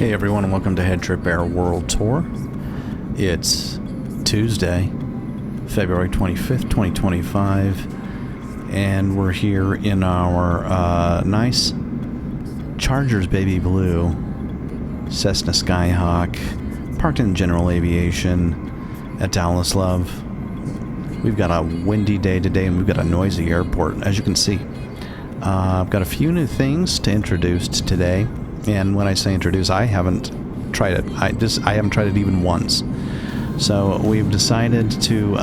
Hey everyone, and welcome to HeadTrip Air World Tour. It's Tuesday, February 25th, 2025, and we're here in our nice Chargers Baby Blue Cessna Skyhawk, parked in General Aviation at Dallas Love. We've got a windy day today, and we've got a noisy airport, as you can see. I've got a few new things to introduce today. And when I say introduce, I haven't tried it. I haven't tried it even once. So we've decided to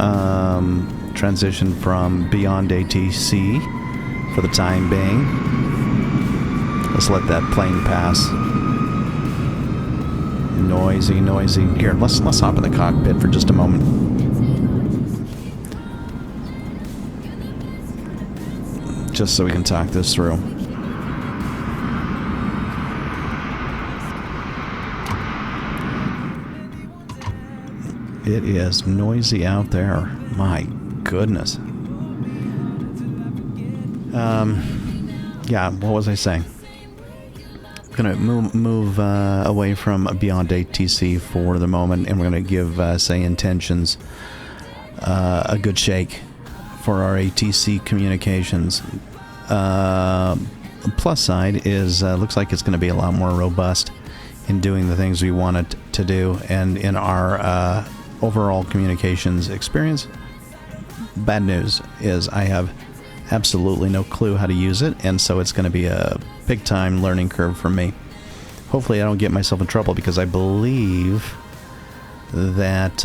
transition from Beyond ATC for the time being. Let's let that plane pass. Noisy. Here, let's hop in the cockpit for just a moment. Just so we can talk this through. It is noisy out there. My goodness. Yeah, what was I saying? I'm going to move away from Beyond ATC for the moment, and we're going to give, say, Intentions a good shake for our ATC communications. Plus side is, looks like it's going to be a lot more robust in doing the things we want it to do, and in our overall communications experience. Bad news is I have absolutely no clue how to use it, and so it's going to be a big time learning curve for me. Hopefully I don't get myself in trouble, because I believe that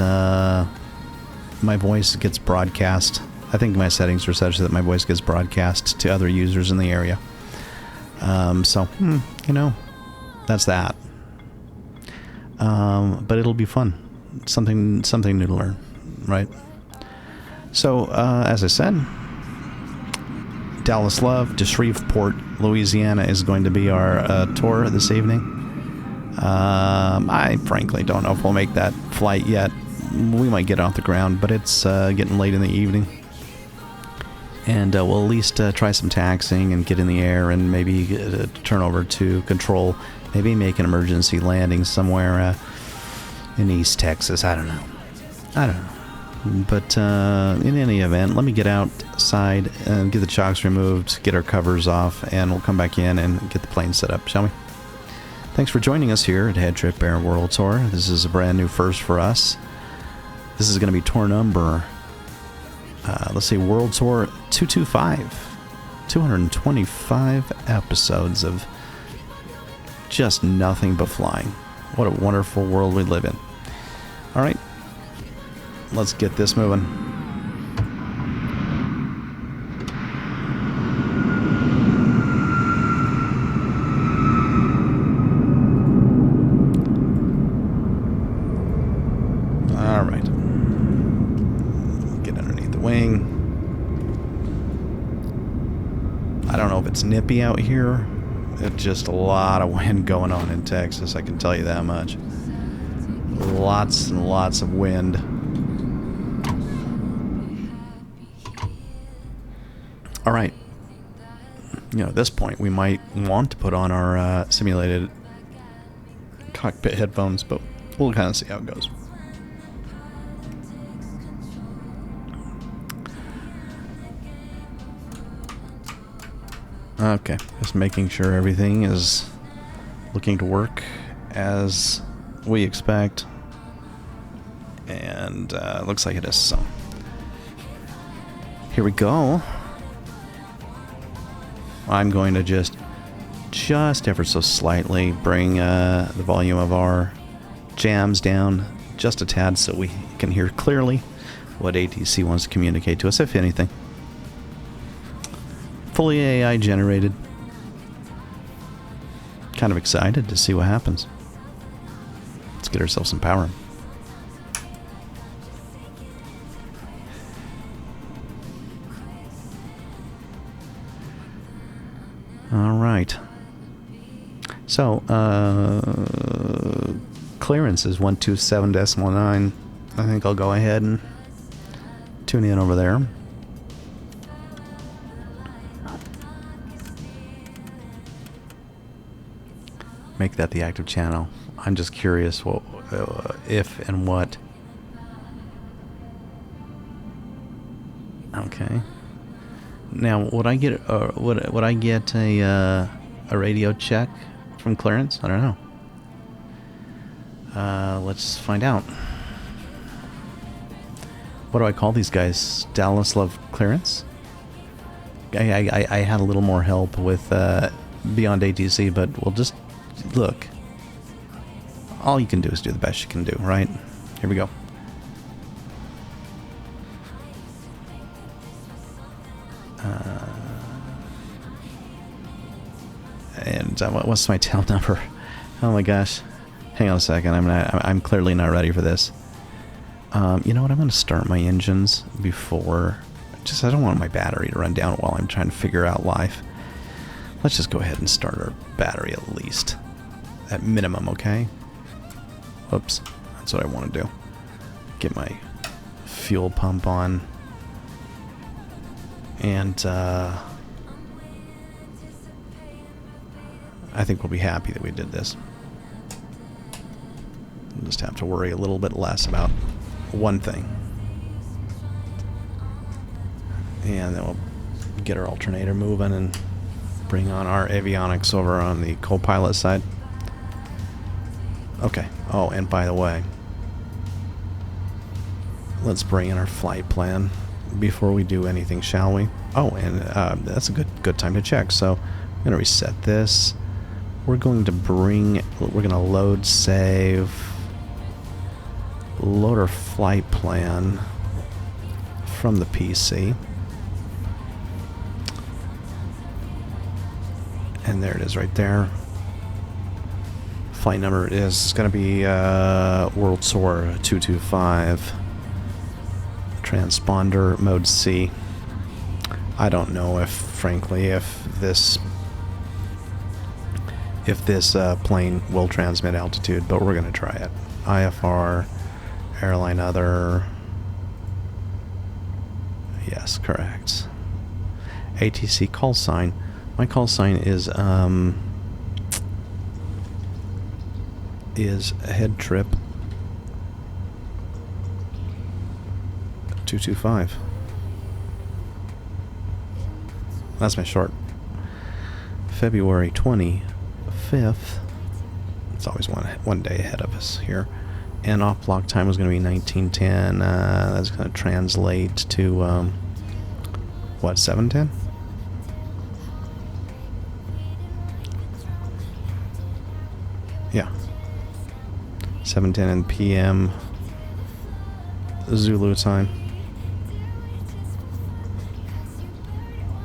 my voice gets broadcast. I think my settings are such that my voice gets broadcast to other users in the area. So, that's that. But it'll be fun. Something new to learn, right? So, as I said, Dallas Love to Shreveport, Louisiana is going to be our tour this evening. I frankly don't know if we'll make that flight yet. We might get off the ground, but it's getting late in the evening. And we'll at least try some taxiing and get in the air, and maybe turn over to control, maybe make an emergency landing somewhere in East Texas. I don't know. But in any event, let me get outside and get the chocks removed, get our covers off, and we'll come back in and get the plane set up, shall we? Thanks for joining us here at HeadTrip Air World Tour. This is a brand new first for us. This is going to be tour number, let's see, World Tour 225. 225 episodes of just nothing but flying. What a wonderful world we live in. All right, let's get this moving. All right. Get underneath the wing. I don't know if it's nippy out here. It's just a lot of wind going on in Texas, I can tell you that much. Lots and lots of wind. All right. At this point, we might want to put on our simulated cockpit headphones, but we'll kind of see how it goes. Okay, just making sure everything is looking to work as we expect, and looks like it is. So here we go. I'm going to just ever so slightly bring the volume of our jams down just a tad, so we can hear clearly what ATC wants to communicate to us, if anything. Fully AI generated. Kind of excited to see what happens. Let's get ourselves some power. All right. So, clearance is 127.9. I think I'll go ahead and tune in over there. Make that the active channel. I'm just curious what, if and what. Okay. Now, would I get would I get a radio check from clearance? I don't know. Let's find out. What do I call these guys? Dallas Love Clearance? I had a little more help with Beyond ATC, but we'll just look. All you can do is do the best you can do, right? Here we go. And what's my tail number? Oh my gosh! Hang on a second. I'm clearly not ready for this. You know what? I'm going to start my engines before. I don't want my battery to run down while I'm trying to figure out life. Let's just go ahead and start our battery at least, at minimum. Okay. Oops. That's what I want to do. Get my fuel pump on. And I think we'll be happy that we did this. We'll just have to worry a little bit less about one thing. And then we'll get our alternator moving and bring on our avionics over on the co-pilot side. Okay. Oh, and by the way, let's bring in our flight plan before we do anything, shall we? Oh, and that's a good time to check. So I'm going to reset this. We're going to load save, load our flight plan from the PC. And there it is right there. Flight number is going to be World Soar 225. Transponder mode C. I don't know frankly, if this plane will transmit altitude, but we're going to try it. IFR, airline other. Yes, correct. ATC call sign. My call sign is HeadTrip 225. That's my short. February 25th. It's always one day ahead of us here. And off block time was going to be 1910. That's going to translate to what, 710? Yeah. 7:10 p.m. Zulu time.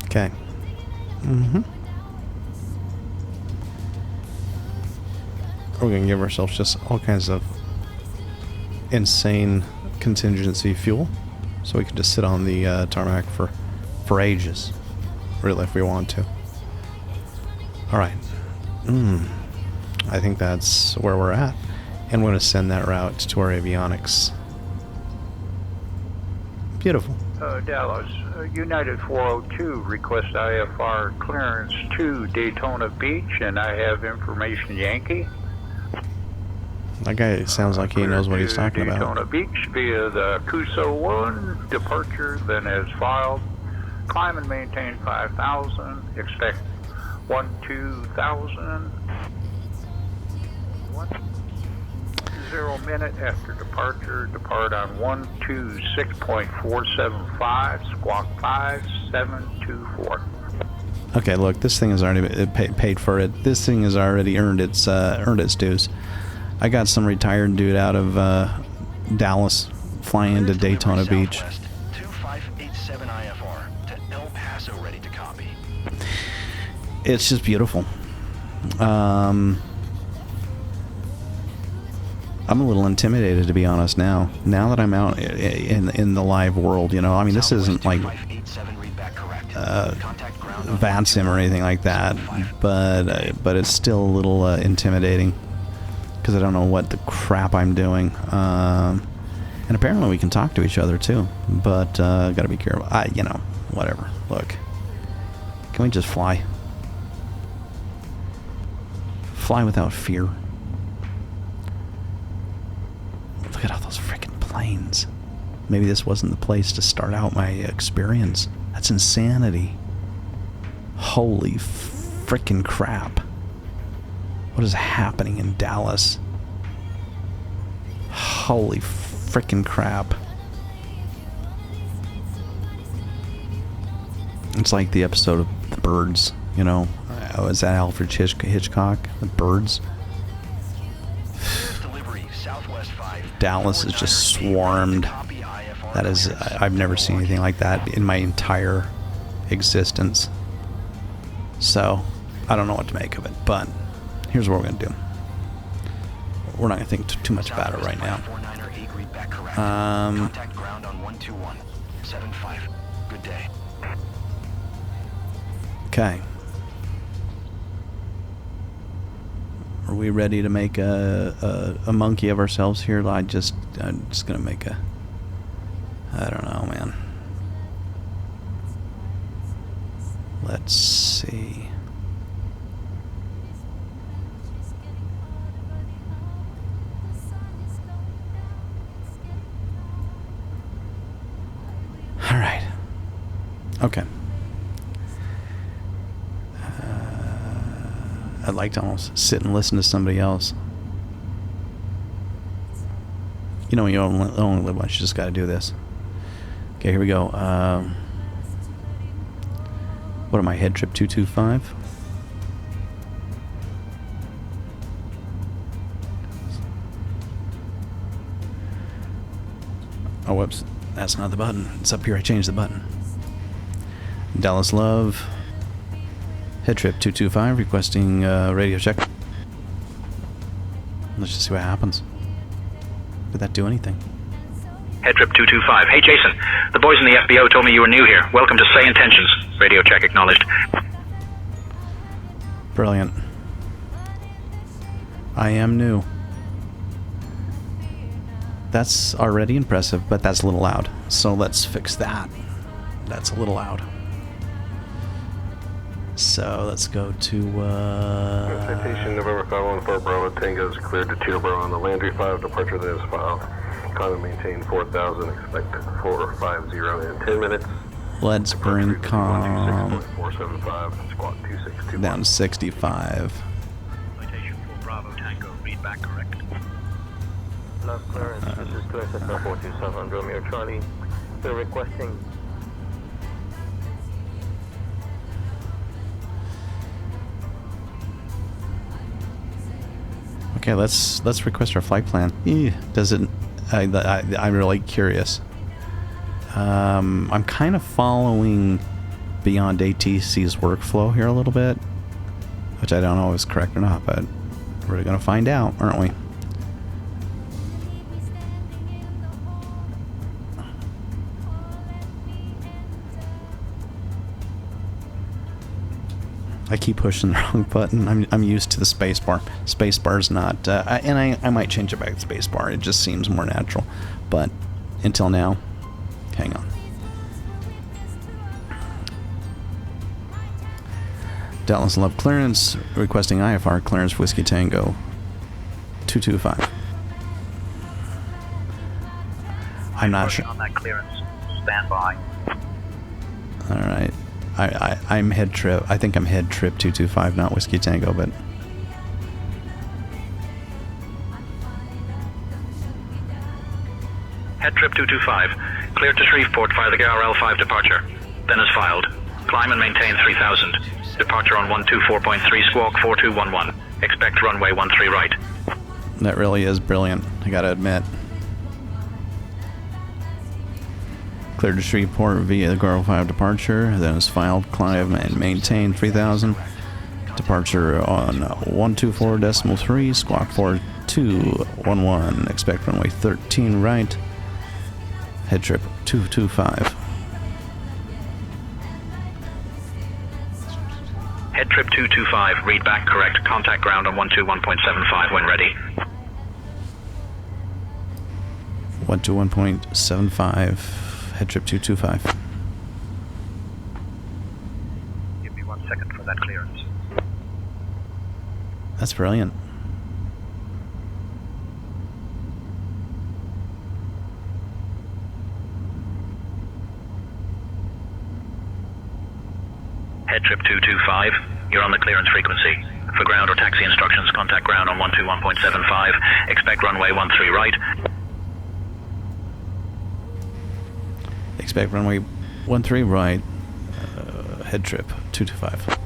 Okay. We're going to give ourselves just all kinds of insane contingency fuel, so we can just sit on the tarmac for ages, really, if we want to. All right. I think that's where we're at, and we're going to send that route to our avionics. Beautiful. Dallas, United 402 request IFR clearance to Daytona Beach, and I have information Yankee. That guy sounds like he knows what he's talking about. Daytona Beach via the Cuso 1, departure then as filed. Climb and maintain 5,000, expect 12,000. 0 minute after departure, depart on 126.475, squawk 5724. Okay, look, this thing has already paid for it. This thing has already earned its dues. I got some retired dude out of Dallas flying into Daytona Beach. 2587 IFR to El Paso, ready to copy. It's just beautiful. I'm a little intimidated, to be honest, now that I'm out in the live world, you know. I mean, this isn't like VATSIM or anything like that, but it's still a little intimidating because I don't know what the crap I'm doing. And apparently we can talk to each other too, but gotta be careful. You know, whatever. Look, can we just fly? Fly without fear. Look at all those freaking planes. Maybe this wasn't the place to start out my experience. That's insanity. Holy freaking crap. What is happening in Dallas? Holy freaking crap. It's like the episode of The Birds, you know? Is that Alfred Hitchcock? The Birds? Dallas is just swarmed. That is, I've never seen anything like that in my entire existence. So, I don't know what to make of it, but here's what we're going to do. We're not going to think too much about it right now. Contact ground on 121.75. Good day. Okay. Are we ready to make a monkey of ourselves here? I'm just gonna make a... I don't know, man. Let's see. All right. Okay. I'd like to almost sit and listen to somebody else. You know, you only live once. You just got to do this. Okay, here we go. What am I? HeadTrip 225? Oh, whoops. That's not the button. It's up here. I changed the button. Dallas Love. HeadTrip 225 requesting radio check. Let's just see what happens. Did that do anything? HeadTrip 225. Hey, Jason. The boys in the FBO told me you were new here. Welcome to Say Intentions. Radio check acknowledged. Brilliant. I am new. That's already impressive, but that's a little loud. So let's fix that. That's a little loud. So let's go to Citation November 514 Bravo Tango is cleared to Teterboro on the Landry 5 departure that is filed. Common maintain 4000, expect 450 in 10 minutes. let's bring calm 475, squawk 2621. down to 65. Citation for Bravo Tango, read back correct. Last clearance, this is clear sector 427 Romeo Charlie. They're requesting. Okay, let's request our flight plan. Does it? I'm really curious. I'm kind of following Beyond ATC's workflow here a little bit, which I don't know if is correct or not, but we're gonna find out, aren't we? I keep pushing the wrong button. I'm used to the spacebar. Spacebar's not, and I might change it back to spacebar. It just seems more natural. But until now, hang on. Dallas Love clearance, requesting IFR clearance, Whiskey Tango 225. I'm not sure. On that clearance, stand by. All right. I'm HeadTrip. I think I'm HeadTrip 225, not Whiskey Tango, but HeadTrip 225. Cleared to Shreveport via the GRL-5 departure. Then as filed. Climb and maintain 3000. Departure on 124.3 squawk 4211. Expect runway 13 right. that really is brilliant, I gotta admit. Cleared to Shreveport via the GRL-5 departure, then is filed, climb and maintain 3000. Departure on 124.3 squawk 4211. Expect runway 13 right. HeadTrip 225. HeadTrip 225. Read back correct. Contact ground on 121.75 when ready. 121.75. HeadTrip 225. Give me 1 second for that clearance. That's brilliant. HeadTrip 225, you're on the clearance frequency. For ground or taxi instructions, contact ground on 121.75. Expect runway 13 right. Expect runway 13 right. HeadTrip 225.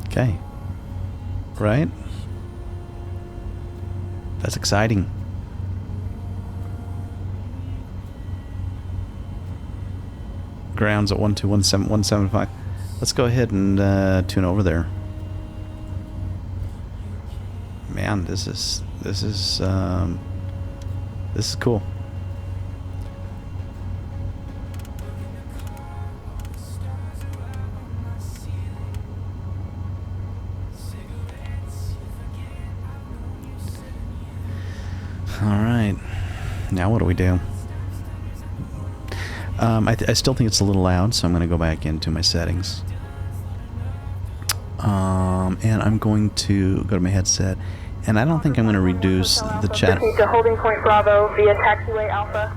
Okay. Right? That's exciting. Ground's at 121.175. Let's go ahead and tune over there. Man, this is cool. All right. Now what do we do? I still think it's a little loud, so I'm going to go back into my settings. And I'm going to go to my headset, and I don't think I'm going to reduce the chat. Proceed to holding point Bravo via taxiway Alpha.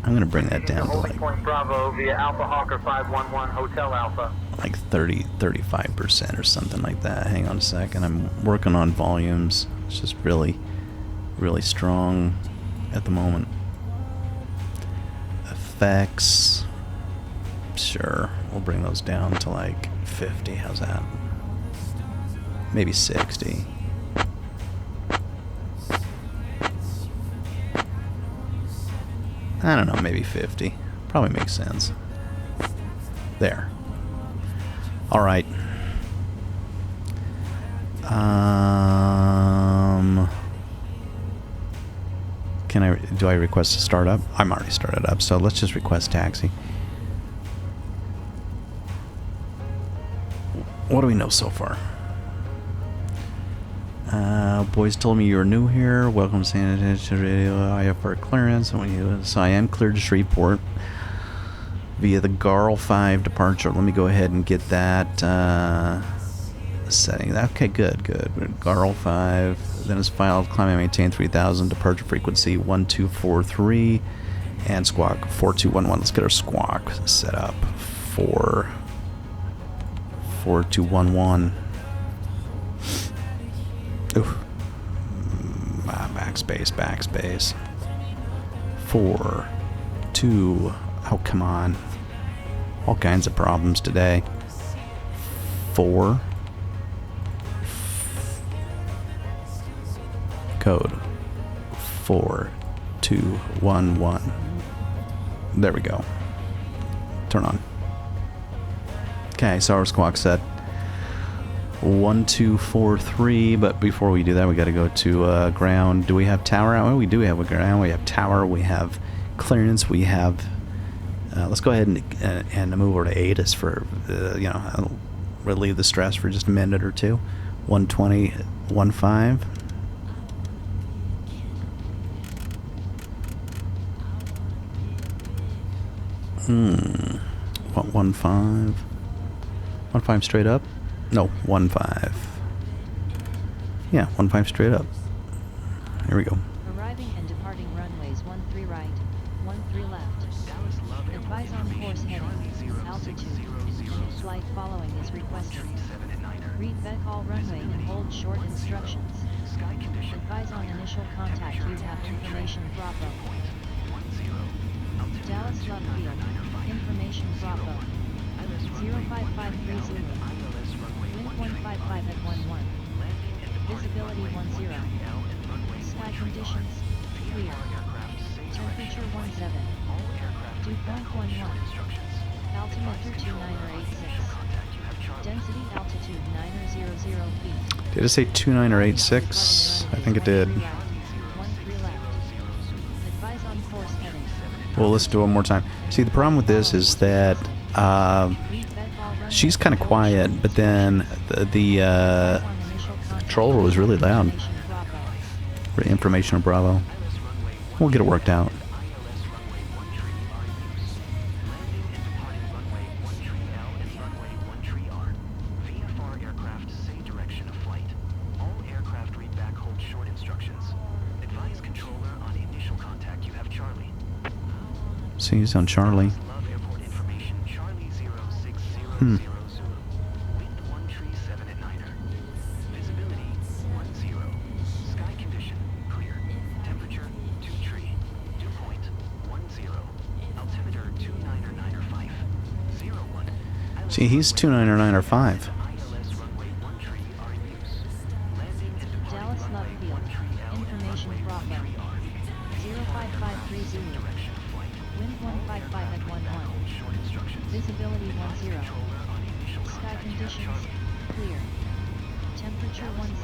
I'm going to bring that down to like Point Bravo via Alpha Hawker 511 Hotel Alpha. like 35% or something like that. Hang on a second. I'm working on volumes. It's just really strong at the moment. Effects. Sure, we'll bring those down to like 50. How's that? Maybe 60. I don't know, maybe 50. Probably makes sense. There. All right. Do I request to start up? I'm already started up, so let's just request taxi. What do we know so far? Boys told me you're new here. Welcome to San Antonio Radio IFR clearance. So I am cleared to Shreveport via the GARL 5 departure. Let me go ahead and get that setting. Okay, good. GARL 5. Then it's filed. Climb and maintain 3000. Departure frequency 1243. And squawk 4211. Let's get our squawk set up for 4211. Ooh. Backspace. 4, 2. Oh, come on. All kinds of problems today. 4. Code 4211. There we go. Turn on. Okay, so our squawk set 1243, but before we do that, we got to go to ground. Do we have tower? Oh, we do have a ground. We have tower. We have clearance. We have. Let's go ahead and move over to ATIS for relieve the stress for just a minute or two. 120.15. What 15? 15 straight up? No, 15. Yeah, 15 straight up. Here we go. Arriving and departing runways 13 right, 13 left. Advise on course heading, altitude. Flight following is requested. Read VECAL runway and hold short instructions. Advise on initial contact. You have information Bravo. Dallas Love Field. Information Bravo. 0553 Zulu. Wind 155 at 11. Visibility 10. Sky conditions clear. Temperature 17. Dew point 11. Altimeter 2986. Density altitude 9000 feet. Did it say 29 or 86? I think it did. 13 left. Advise on course heading. Well, let's do it one more time. See, the problem with this is that she's kind of quiet, but then the controller was really loud. Information on Bravo. We'll get it worked out. See, he's on Charlie. Hmm. See, he's 299 or 5. Dallas Love Field. Information Bravo. 05530. Wind 155 at 11. Visibility 10. Sky conditions, clear. Temperature 17.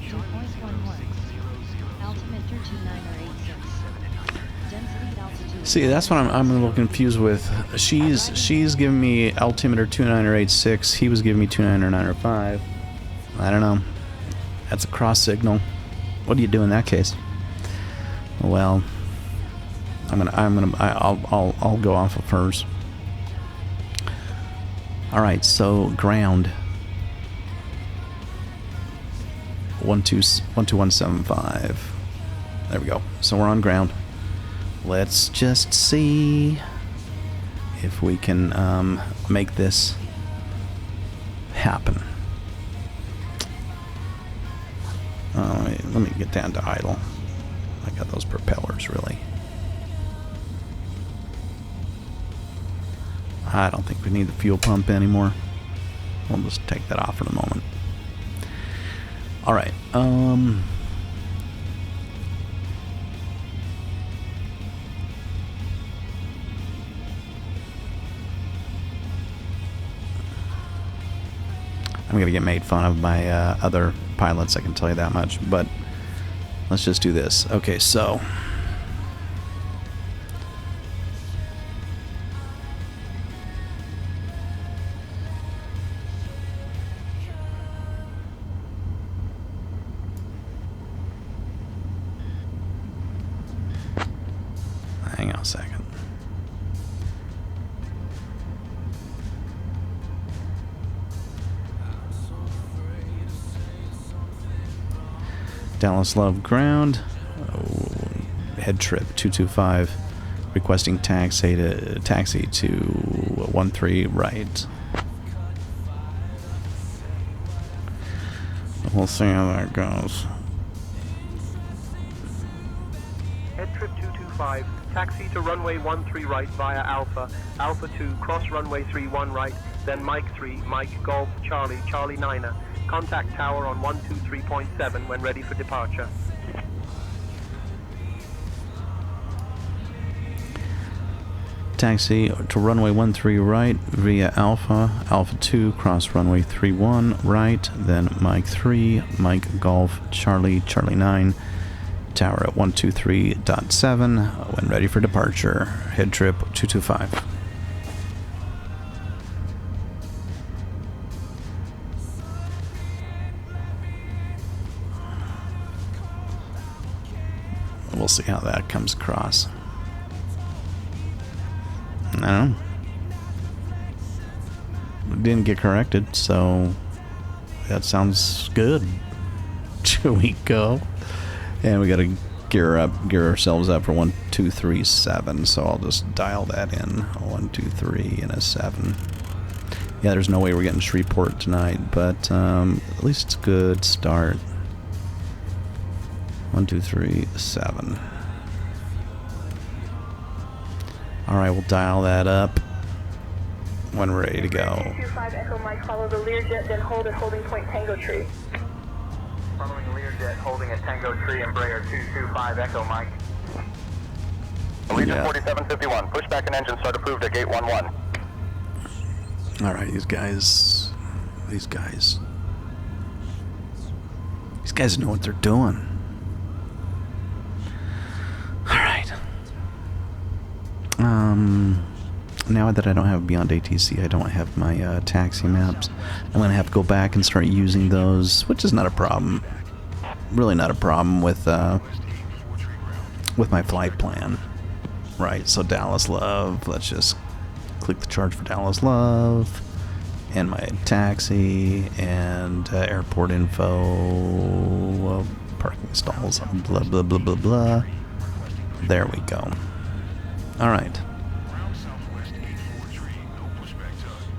Dew point 11. Altimeter 2986. Density altitude. See, that's what I'm a little confused with. She's giving me altimeter 2986. He was giving me 2995. I don't know. That's a cross signal. What do you do in that case? Well, I'll go off of hers. All right, so ground 12175. There we go. So we're on ground. Let's just see if we can make this happen. Let me get down to idle. I got those propellers really. I don't think we need the fuel pump anymore. We'll just take that off for the moment. All right. I'm going to get made fun of by other pilots, I can tell you that much. But let's just do this. Okay, so... hang on a second. Dallas Love ground. HeadTrip 225 requesting taxi to 13 right. We'll see how that goes. HeadTrip 225, taxi to runway 13 right via Alpha, Alpha 2, cross runway 31 right, then Mike 3, Mike Golf Charlie, Charlie 9er. Contact tower on 123.7 when ready for departure. Taxi to runway 13 right via Alpha, Alpha 2, cross runway 31 right, then Mike 3, Mike Golf Charlie, Charlie 9, tower at 123.7 when ready for departure. HeadTrip 225. We'll see how that comes across. No. It didn't get corrected, so that sounds good. Should we go? And we gotta gear ourselves up for 1237, so I'll just dial that in. 123 and a 7. Yeah, there's no way we're getting Shreveport tonight, but at least it's a good start. 1237. Alright, we'll dial that up when we're ready to go. 225 Echo Mike, follow the Learjet, then hold at holding point Tango Tree. Following Learjet, holding at Tango Tree, Embraer 225 Echo Mike. Yeah. 4751, pushback and engine start approved at gate 11. Alright, these guys know what they're doing. Alright. Now that I don't have Beyond ATC, I don't have my taxi maps. I'm gonna have to go back and start using those, which is not a problem. Really not a problem with my flight plan. Right, so Dallas Love, let's just click the charge for Dallas Love, and my taxi, and airport info, parking stalls, blah, blah, blah, blah, blah. There we go. Alright.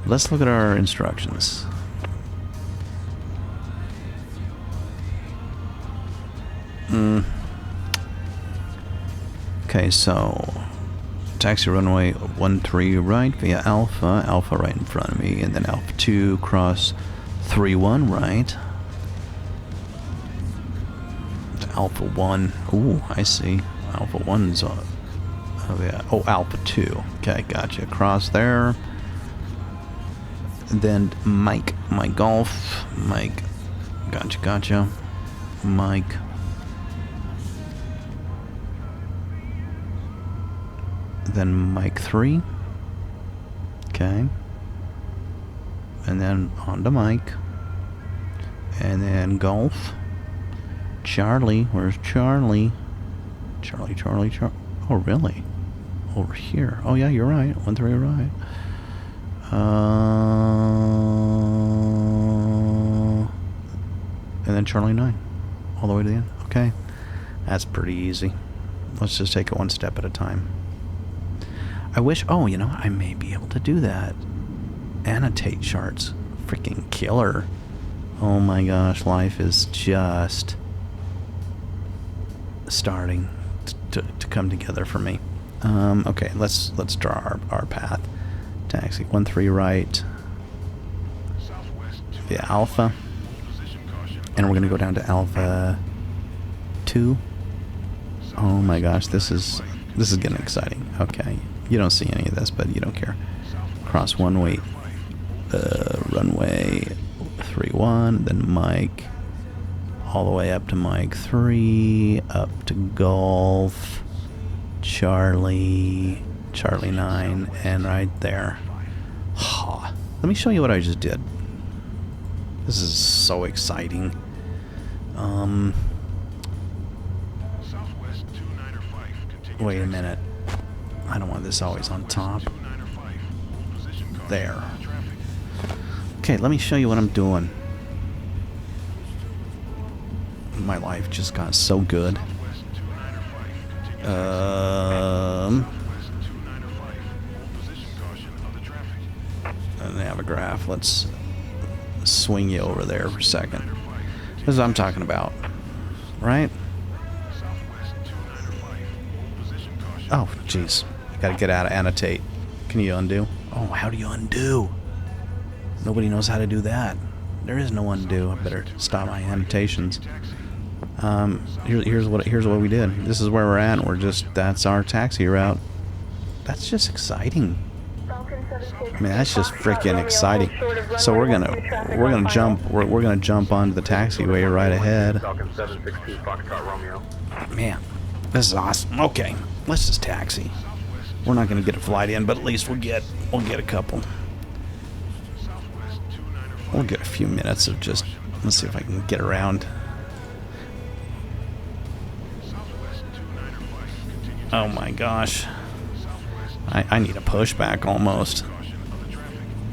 Let's look at our instructions. Okay, so taxi runway 13 right via Alpha, Alpha right in front of me, and then Alpha 2 cross 31 right. To Alpha 1. Ooh, I see. Alpha 1's on. Oh yeah. Oh, Alpha 2. Okay, gotcha. Cross there. And then Mike Golf. Mike. Gotcha. Mike. Then Mike 3. Okay. And then on to Mike. And then Golf. Charlie. Where's Charlie? Charlie. Oh, really? Over here. Oh, yeah, you're right. 13 right. And then Charlie 9. All the way to the end. Okay. That's pretty easy. Let's just take it one step at a time. I wish... Oh, you know, I may be able to do that. Annotate charts. Freaking killer. Oh my gosh, life is just starting to come together for me. Okay, let's draw our path. Taxi 13 right via Alpha, and we're gonna go down to Alpha 2. Oh my gosh, this is getting exciting. Okay, you don't see any of this, but you don't care. Cross runway 31, then Mike, all the way up to Mike 3, up to Golf, Charlie 9, and right there. Let me show you what I just did. This is so exciting. Wait a minute. I don't want this always on top. There. Okay, let me show you what I'm doing. My life just got so good. And have a graph. Let's swing you over there for a second. This is what I'm talking about. Right? Oh, jeez. I gotta get out of annotate. Can you undo? Oh, how do you undo? Nobody knows how to do that. There is no undo. I better stop my annotations. Here's what we did. This is where we're at. That's our taxi route. That's just exciting. I mean, that's just freaking exciting. So we're gonna jump onto the taxiway right ahead. Man, this is awesome. Okay, let's just taxi. We're not gonna get a flight in, but at least we'll get a couple. We'll get a few minutes of just, let's see if I can get around. Oh my gosh. I need a pushback almost.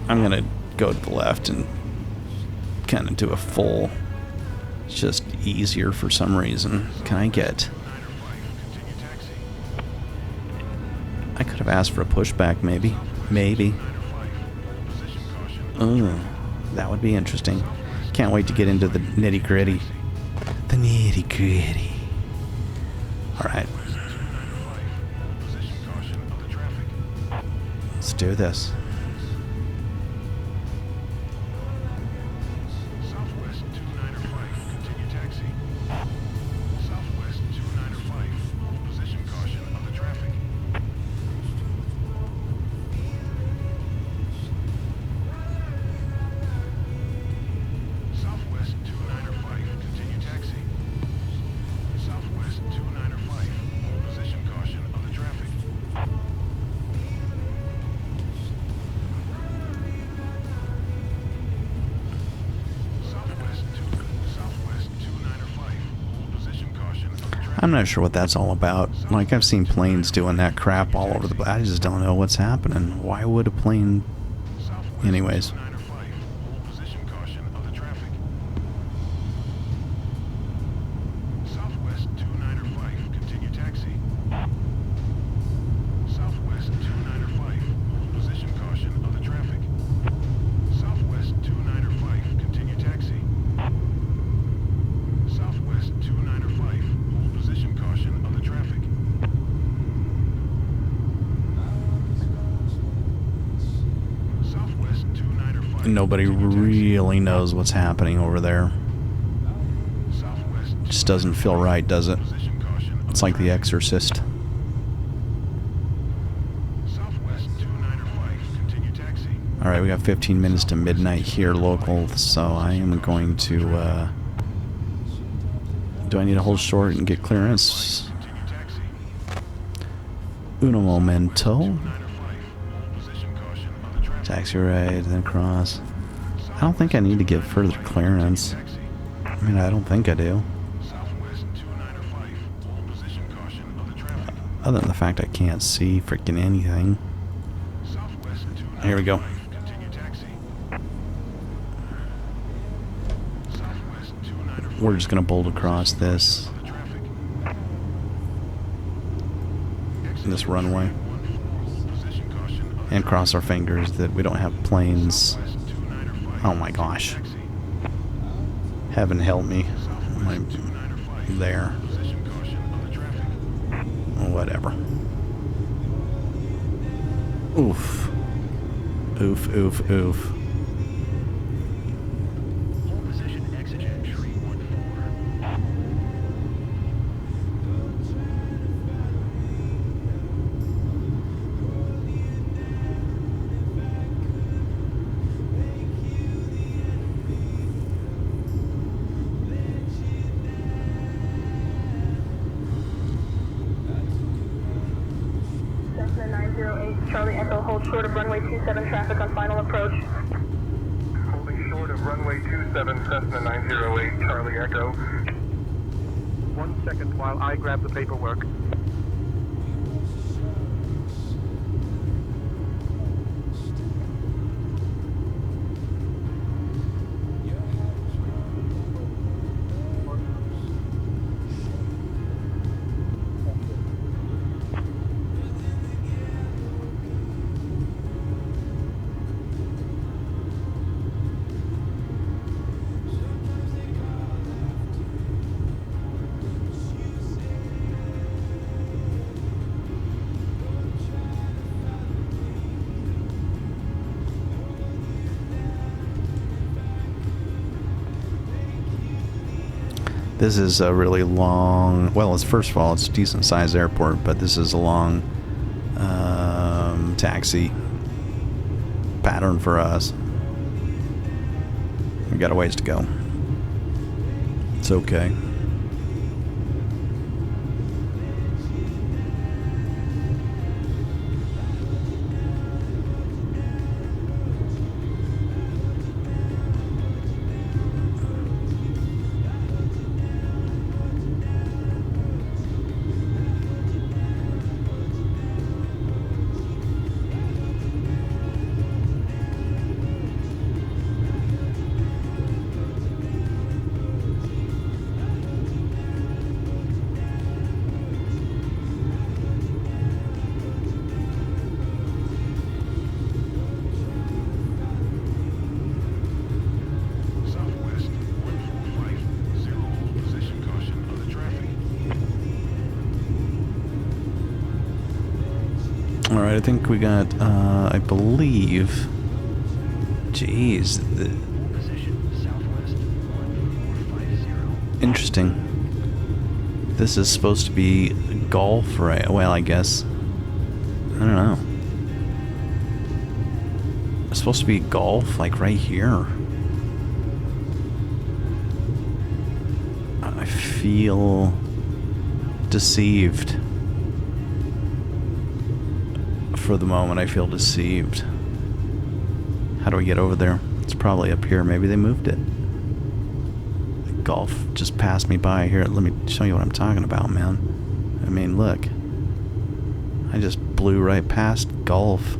I'm gonna go to the left and kind of do a full. It's just easier for some reason. Can I get... I could have asked for a pushback maybe. Maybe. Ooh. That would be interesting. Can't wait to get into the nitty-gritty. The nitty-gritty. Alright. Let's do this. I'm not sure what that's all about. Like, I've seen planes doing that crap all over the place. I just don't know what's happening. Why would a plane... Anyways. Nobody really knows what's happening over there. Just doesn't feel right, does it? It's like The Exorcist. Alright, we got 15 minutes to midnight here local, so I am going to, do I need to hold short and get clearance? Uno momento. Taxi ride, then cross. I don't think I need to get further clearance. I mean, I don't think I do. Other than the fact I can't see freaking anything. Here we go. We're just gonna bolt across this runway and cross our fingers that we don't have planes. Oh my gosh. Heaven help me. I'm there. Whatever. Oof. Oof, oof, oof. Charlie Echo, hold short of runway 27 traffic on final approach. Holding short of runway 27, Cessna 908, Charlie Echo. 1 second while I grab the paperwork. This is a really long, well, it's first of all, it's a decent sized airport, but this is a long taxi pattern for us. We got a ways to go. It's okay. Alright, I think we got, I believe... Jeez. Interesting. This is supposed to be golf, right? Well, I guess. I don't know. It's supposed to be golf, like right here. I feel deceived. For the moment, I feel deceived. How do we get over there? It's probably up here. Maybe they moved it. Golf just passed me by. Here, let me show you what I'm talking about, man. I mean, look. I just blew right past golf.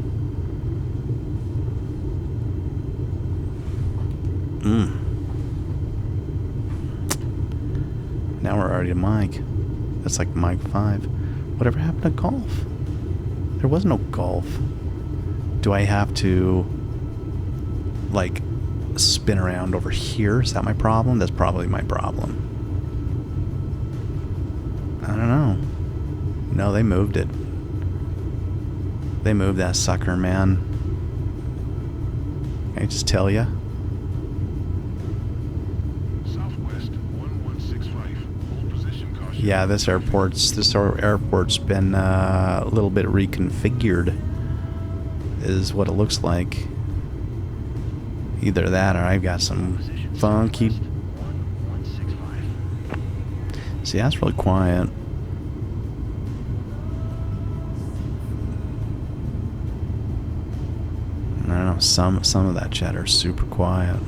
Now we're already to Mike. That's like Mike 5. Whatever happened to golf? There was no golf. Do I have to, like, spin around over here? Is that my problem? That's probably my problem. I don't know. No, they moved it. They moved that sucker, man. I just tell you. Yeah, this airport's been a little bit reconfigured, is what it looks like. Either that, or I've got some funky. See, that's really quiet. I don't know. Some of that chatter is super quiet.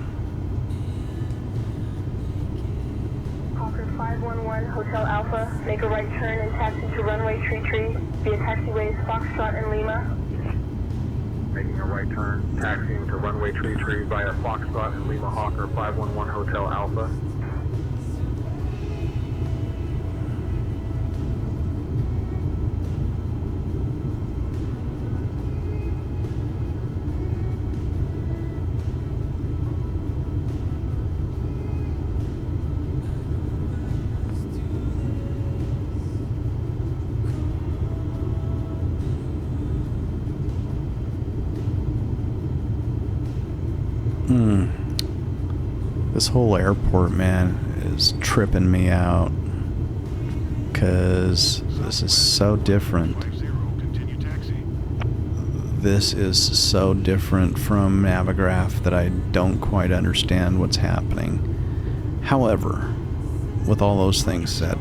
511 Hotel Alpha, make a right turn and taxi to runway Tree via taxiways Foxtrot and Lima. Making a right turn, taxiing to runway Tree via Foxtrot and Lima Hawker 511 Hotel Alpha. This whole airport, man, is tripping me out. 'Cause this is so different. This is so different from Navigraph that I don't quite understand what's happening. However, with all those things said,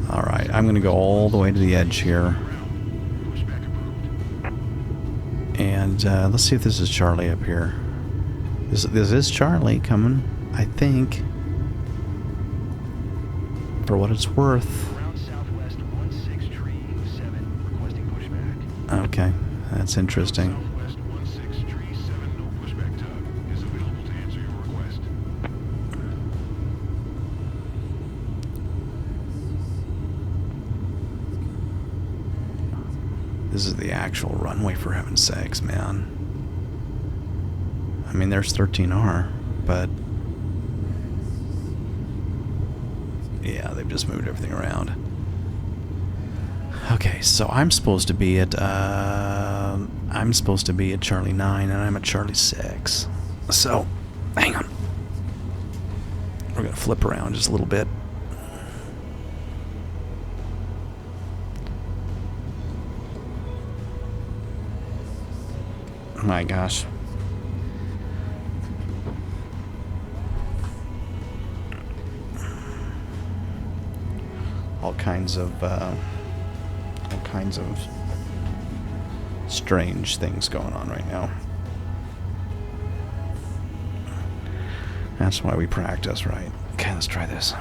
alright, I'm gonna go all the way to the edge here. And let's see if this is Charlie up here. This is Charlie coming, I think. For what it's worth. Okay, that's interesting. This is the actual runway, for heaven's sakes, man. I mean, there's 13R, but yeah, they've just moved everything around. Okay, so I'm supposed to be at Charlie 9, and I'm at Charlie 6. So, hang on. We're gonna flip around just a little bit. My gosh. All kinds of strange things going on right now. That's why we practice, right? Okay, let's try this.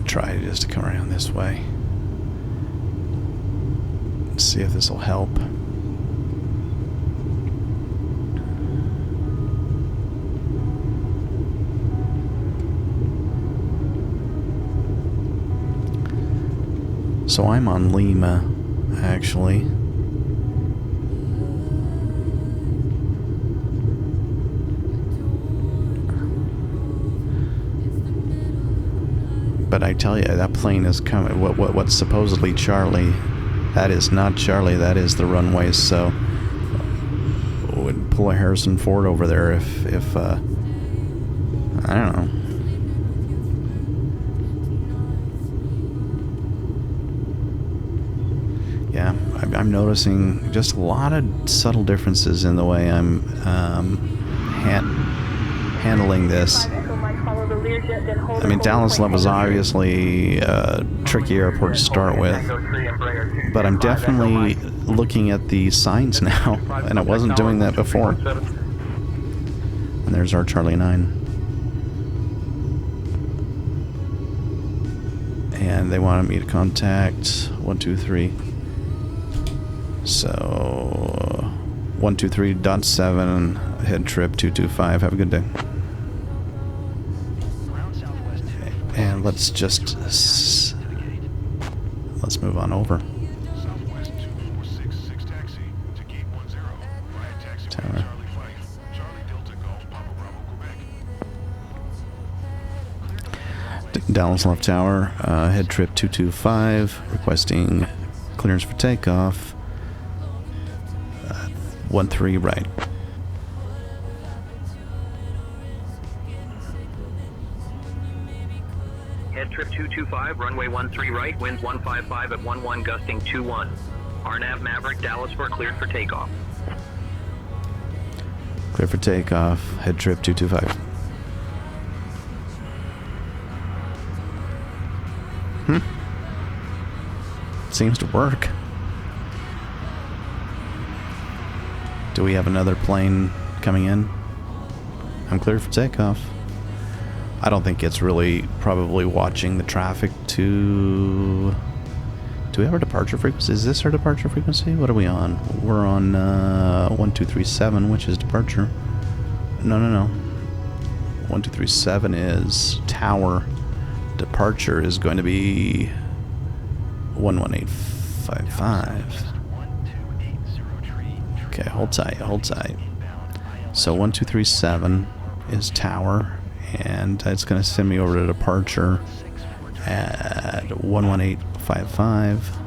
Try just to come around this way. See if this will help. So I'm on Lima, actually. But I tell you, that plane is coming. What's supposedly Charlie? That is not Charlie. That is the runways. So would pull a Harrison Ford over there if I don't know. Yeah, I'm noticing just a lot of subtle differences in the way I'm handling this. I mean, Dallas Love is obviously a tricky airport to start with, but I'm definitely looking at the signs now, and I wasn't doing that before. And there's our Charlie 9. And they wanted me to contact 123. So 123.7 Head trip 225. Have a good day. And let's just let's move on over. Tower. Dallas left tower. Head trip 225. Requesting clearance for takeoff. 13 right. Head trip 225, runway 13 right, winds 155 at 11, gusting 21. RNAV Maverick, Dallas for cleared for takeoff. Clear for takeoff. Head trip 225. Seems to work. Do we have another plane coming in? I'm cleared for takeoff. I don't think it's really probably watching the traffic to... Do we have our departure frequency? Is this our departure frequency? What are we on? We're on 1237, which is departure. No. 1237 is tower. Departure is going to be 11855. Okay, hold tight. So 1237 is tower, and it's going to send me over to departure at 11855.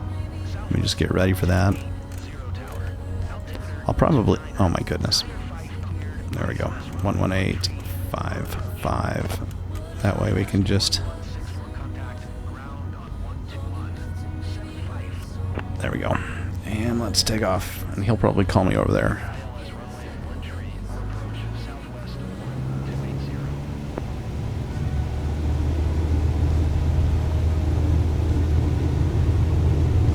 Let me just get ready for that. I'll probably... Oh my goodness. There we go. 11855. That way we can just... There we go. And let's take off. And he'll probably call me over there.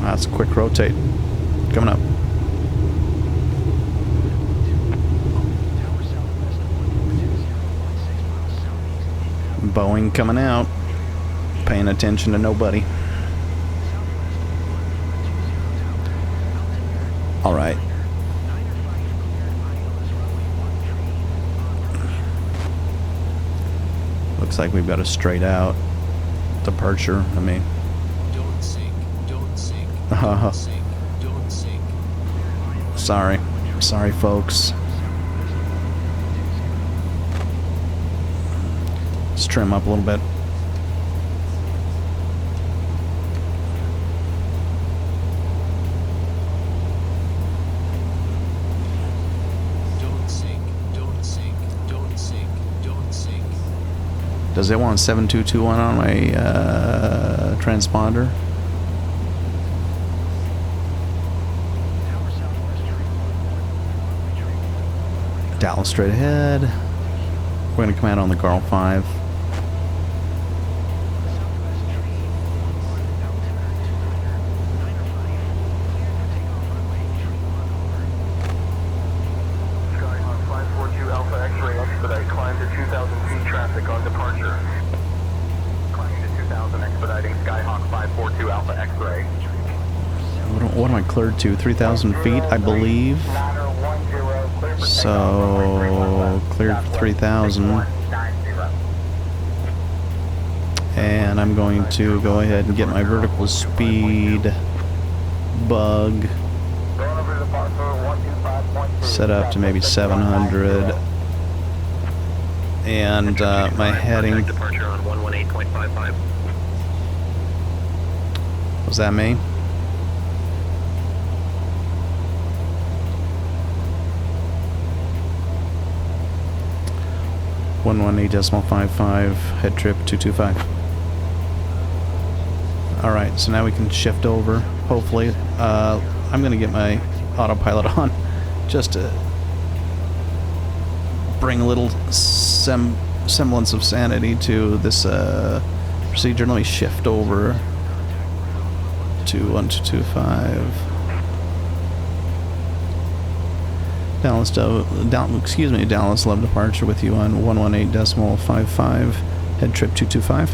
That's a quick rotate. Coming up. Boeing coming out. Paying attention to nobody. All right. Looks like we've got a straight out departure. I mean, don't sink. Don't sink. Sorry, folks. Let's trim up a little bit. Does it want 7221 on my transponder? Dallas straight ahead. We're going to come out on the Garl 5. What am I cleared to? 3,000 feet, I believe. So, cleared for 3,000. And I'm going to go ahead and get my vertical speed bug set up to maybe 700. And my heading... Departure on 118.55. Was that me? .55, head trip 225. Alright, so now we can shift over, hopefully. I'm going to get my autopilot on just to bring a little semblance of sanity to this procedure. Let me shift over to 1225. Dallas love departure with you on 118.55, head trip 225.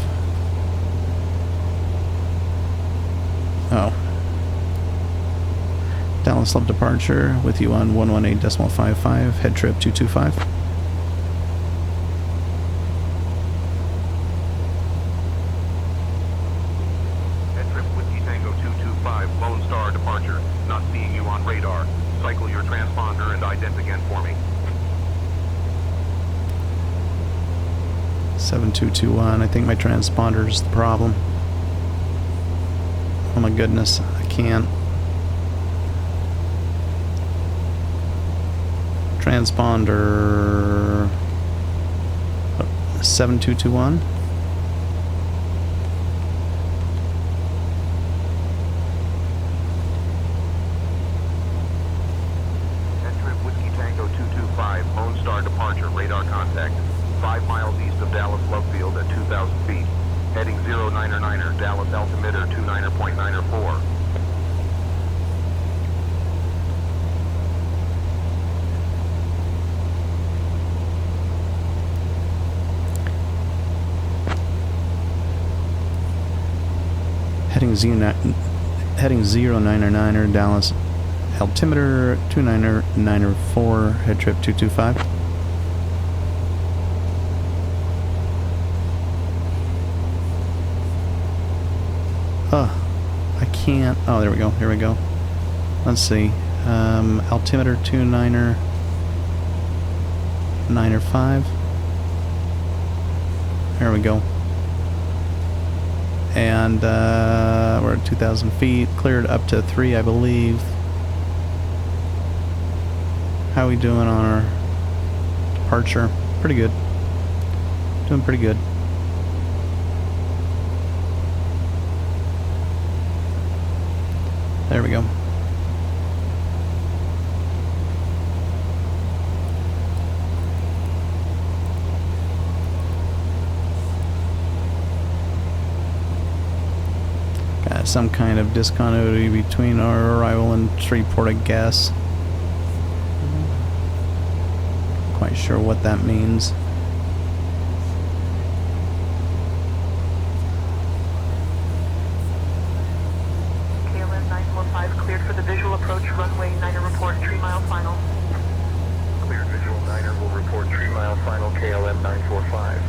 Oh. Dallas Love departure with you on 118.55, head trip 225. HeadTrip Whiskey Tango 225, Lone Star departure. Not seeing you on radar. Cycle your transponder and ident again for me. 7221, I think my transponder's the problem. Oh my goodness, I can't. Transponder 7221. HeadTrip Whiskey Tango 225, Lone Star departure, radar contact. 5 miles east of Dallas Love Field at 2,000 feet. Heading 099er, Dallas altimeter 29.94. Heading 099er, Dallas altimeter 2994, head trip 225. I can't. Oh, there we go. Here we go. Let's see. Altimeter 2995. There we go. And we're at 2,000 feet. Cleared up to 3, I believe. How are we doing on our departure? Pretty good. Doing pretty good. There we go. Got some kind of discontinuity between our arrival and Shreveport, I guess. Quite sure what that means. Cleared for the visual approach, runway 9er report, 3 mile final. Cleared visual 9er will report 3 mile final, KLM 945.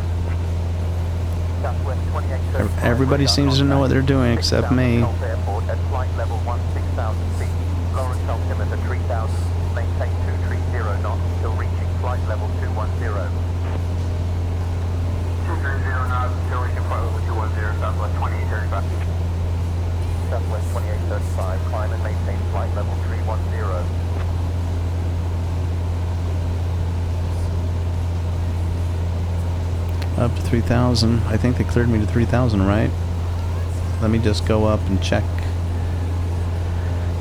Southwest 2835. Everybody seems to know what they're doing except me. Airport at flight level 16,000 feet. Lawrence altimeter 3,000. Maintain 230 knots until reaching flight level 210. 230 knots until reaching flight level 210, Southwest 2835. Southwest 2835, climb and maintain flight level 310. Up to 3,000. I think they cleared me to 3,000, right? Let me just go up and check.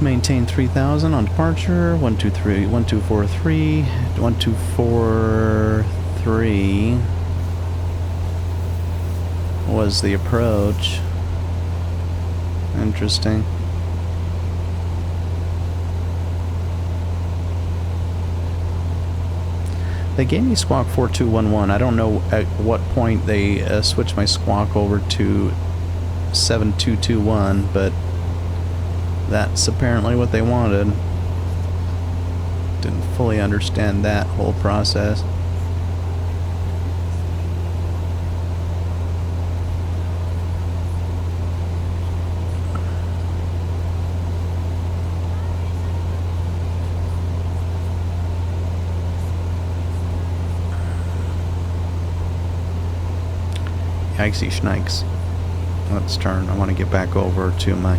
Maintain 3,000 on departure. 123, 1243, 1243 was the approach. Interesting. They gave me squawk 4211. I don't know at what point they switched my squawk over to 7221, but that's apparently what they wanted. Didn't fully understand that whole process. Yikesy schnikes. Let's turn. I want to get back over to my...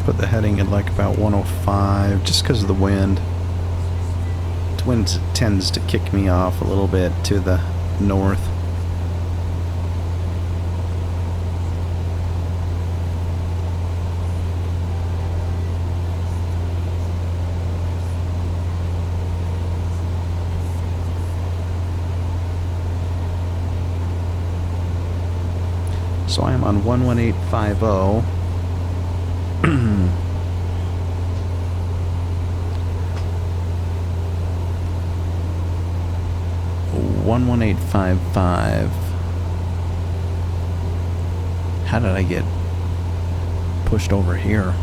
put the heading at like about 105, just because of the wind. The wind tends to kick me off a little bit to the north. So I am on 11850. 11855. How did I get pushed over here?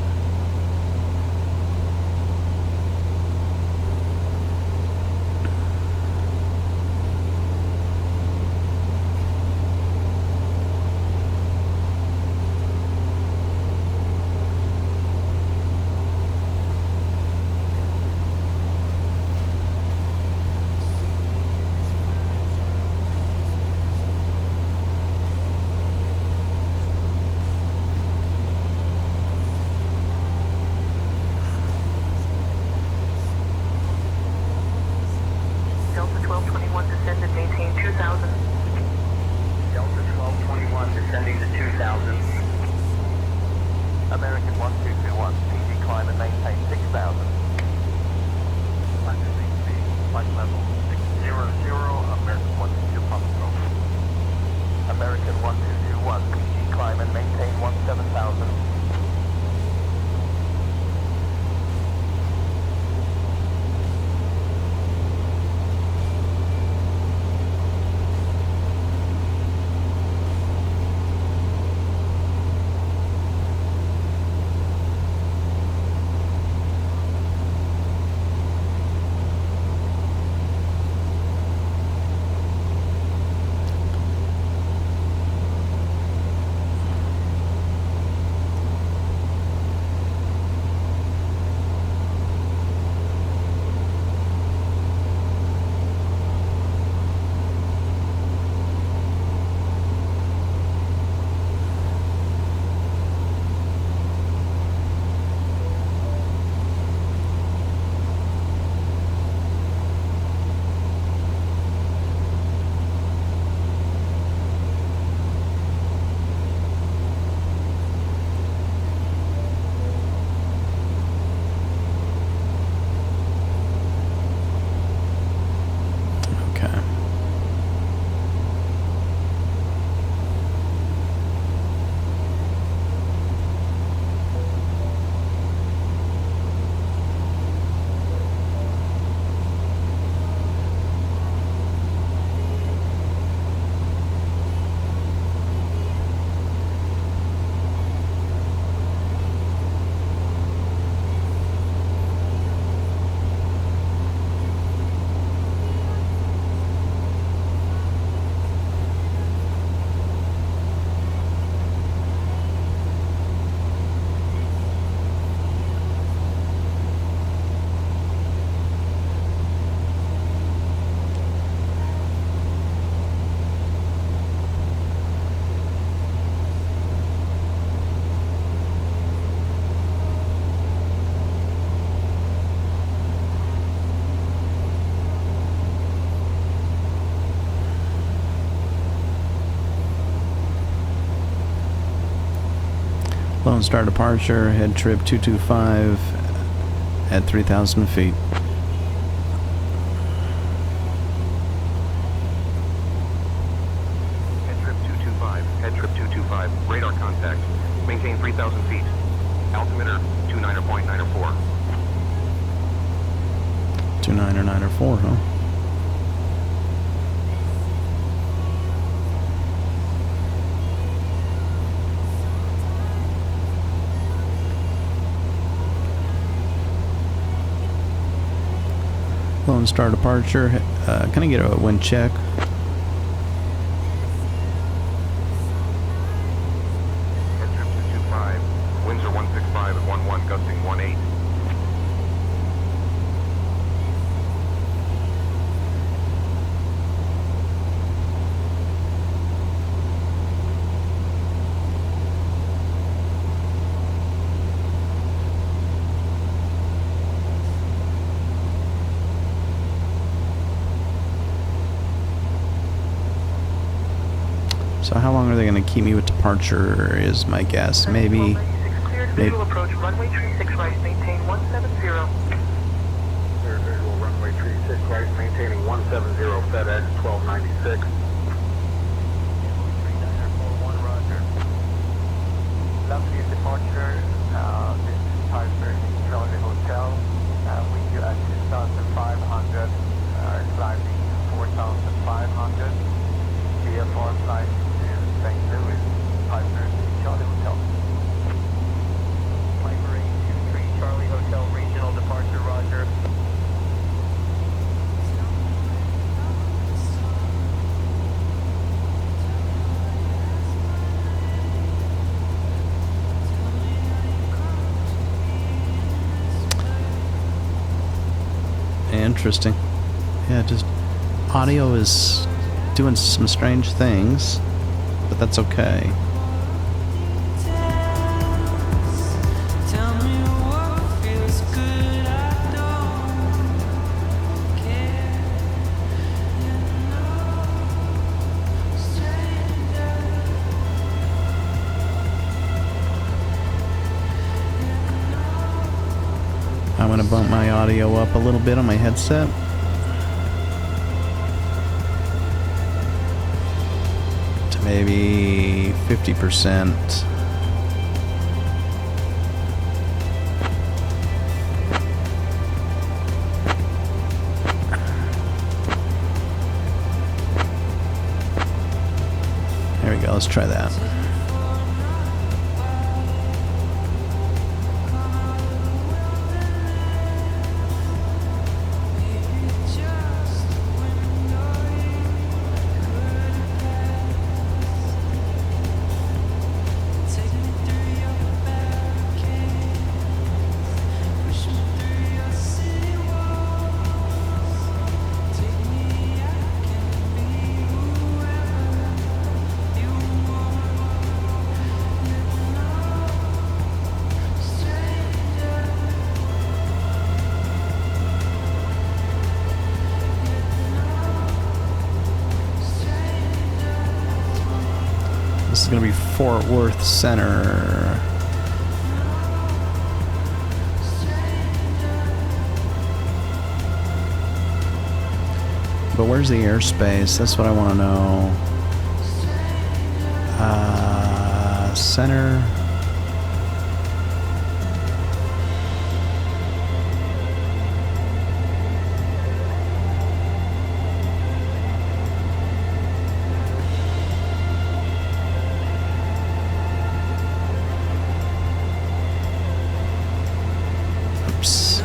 Delta 1221 descended, maintain 2000. Delta 1221 descending to 2000. American 1221, PG climb and maintain 6000. Flight level 600, American 122 pump stroke. American 1221, PG climb and maintain 17,000. Lone Star departure, head trip 225 at 3,000 feet. Head trip 225, radar contact. Maintain 3,000 feet. Altimeter 29.904. 29 or 9 or 4, huh? Lone Star departure. Can I get a wind check? Head trip 225. Winds are 165 at 11, gusting 18. So how long are they going to keep me with departure is my guess. Maybe... Cleared visual approach, runway 36 right, maintain 170. Cleared visual, runway 36 right, maintaining 170, FedEx 1296. 3941, roger. Lovely departure. This is 530 Charlie Hotel. We do at 2,500, climbing 4,500. VFR flight to St. Louis, 530 Charlie Hotel. Climber 823 Charlie Hotel, regional departure, roger. Interesting. Yeah, just audio is doing some strange things, but that's okay. I'm going to bump my audio up a little bit on my headset. To maybe 50%. There we go, let's try that. This is going to be Fort Worth Center. But where's the airspace? That's what I want to know. Center. Oops.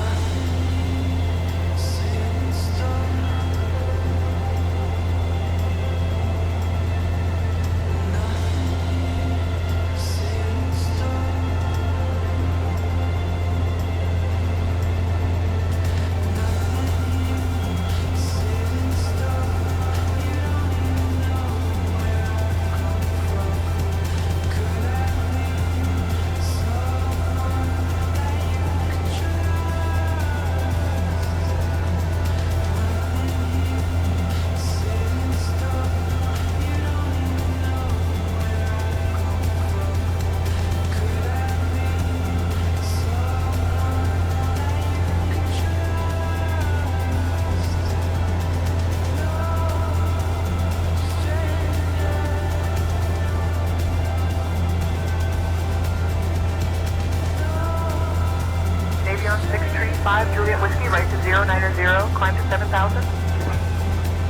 Avion 635, Juliet Whiskey, right to 090, climb to 7,000.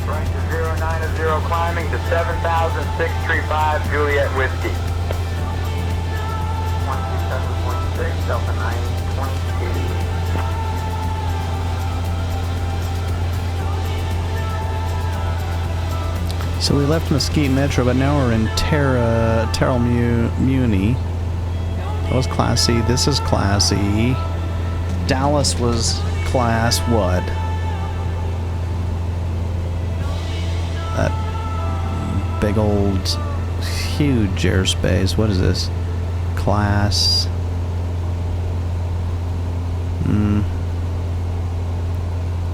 Right to 090, climbing to 7,000, 635 Juliet Whiskey. 127.6, Delta 922. So we left Mesquite Metro, but now we're in Terrell Muni. That was Class C. This is Class E. Dallas was Class what? That big old, huge airspace. What is this? Class...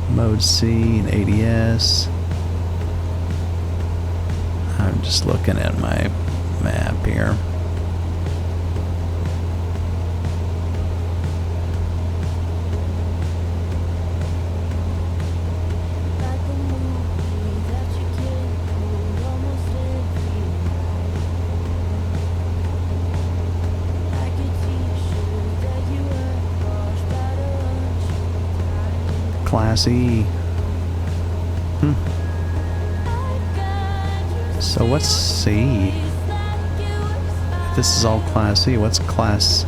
Mode C and ADS. I'm Just looking at my map here. Class E. So what's C? If this is all Class E, what's Class?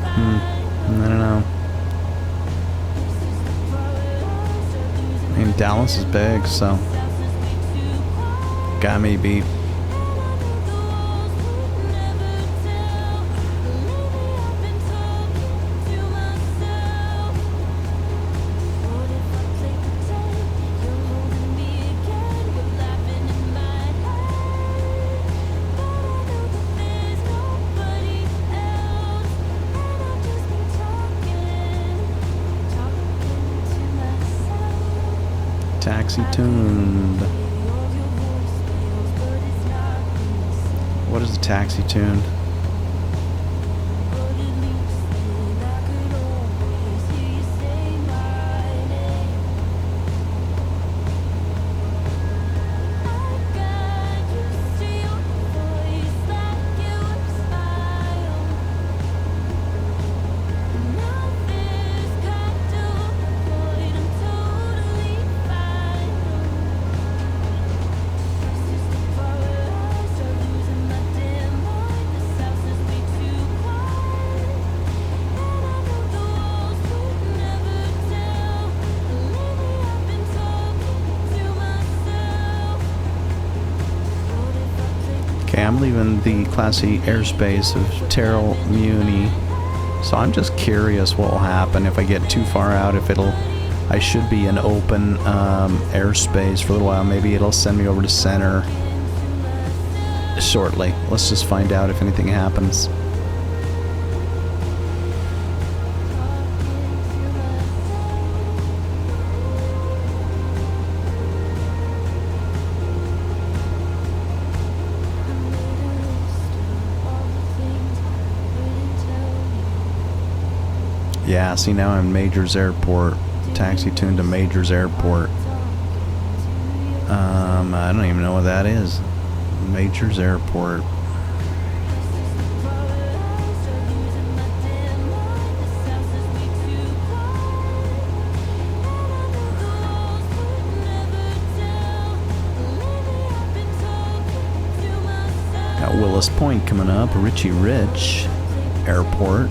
I don't know. I mean, Dallas is big, so got me beat. Taxi tuned. What is the taxi tuned? Okay, I'm leaving the Class E airspace of Terrell Muni, so I'm just curious what will happen if I get too far out. If I should be in open airspace for a little while. Maybe it'll send me over to center shortly. Let's just find out if anything happens. Yeah, see, now I'm Majors Airport. Taxi tuned to Majors Airport. I don't even know what that is. Majors Airport. Got Willis Point coming up. Richie Rich Airport.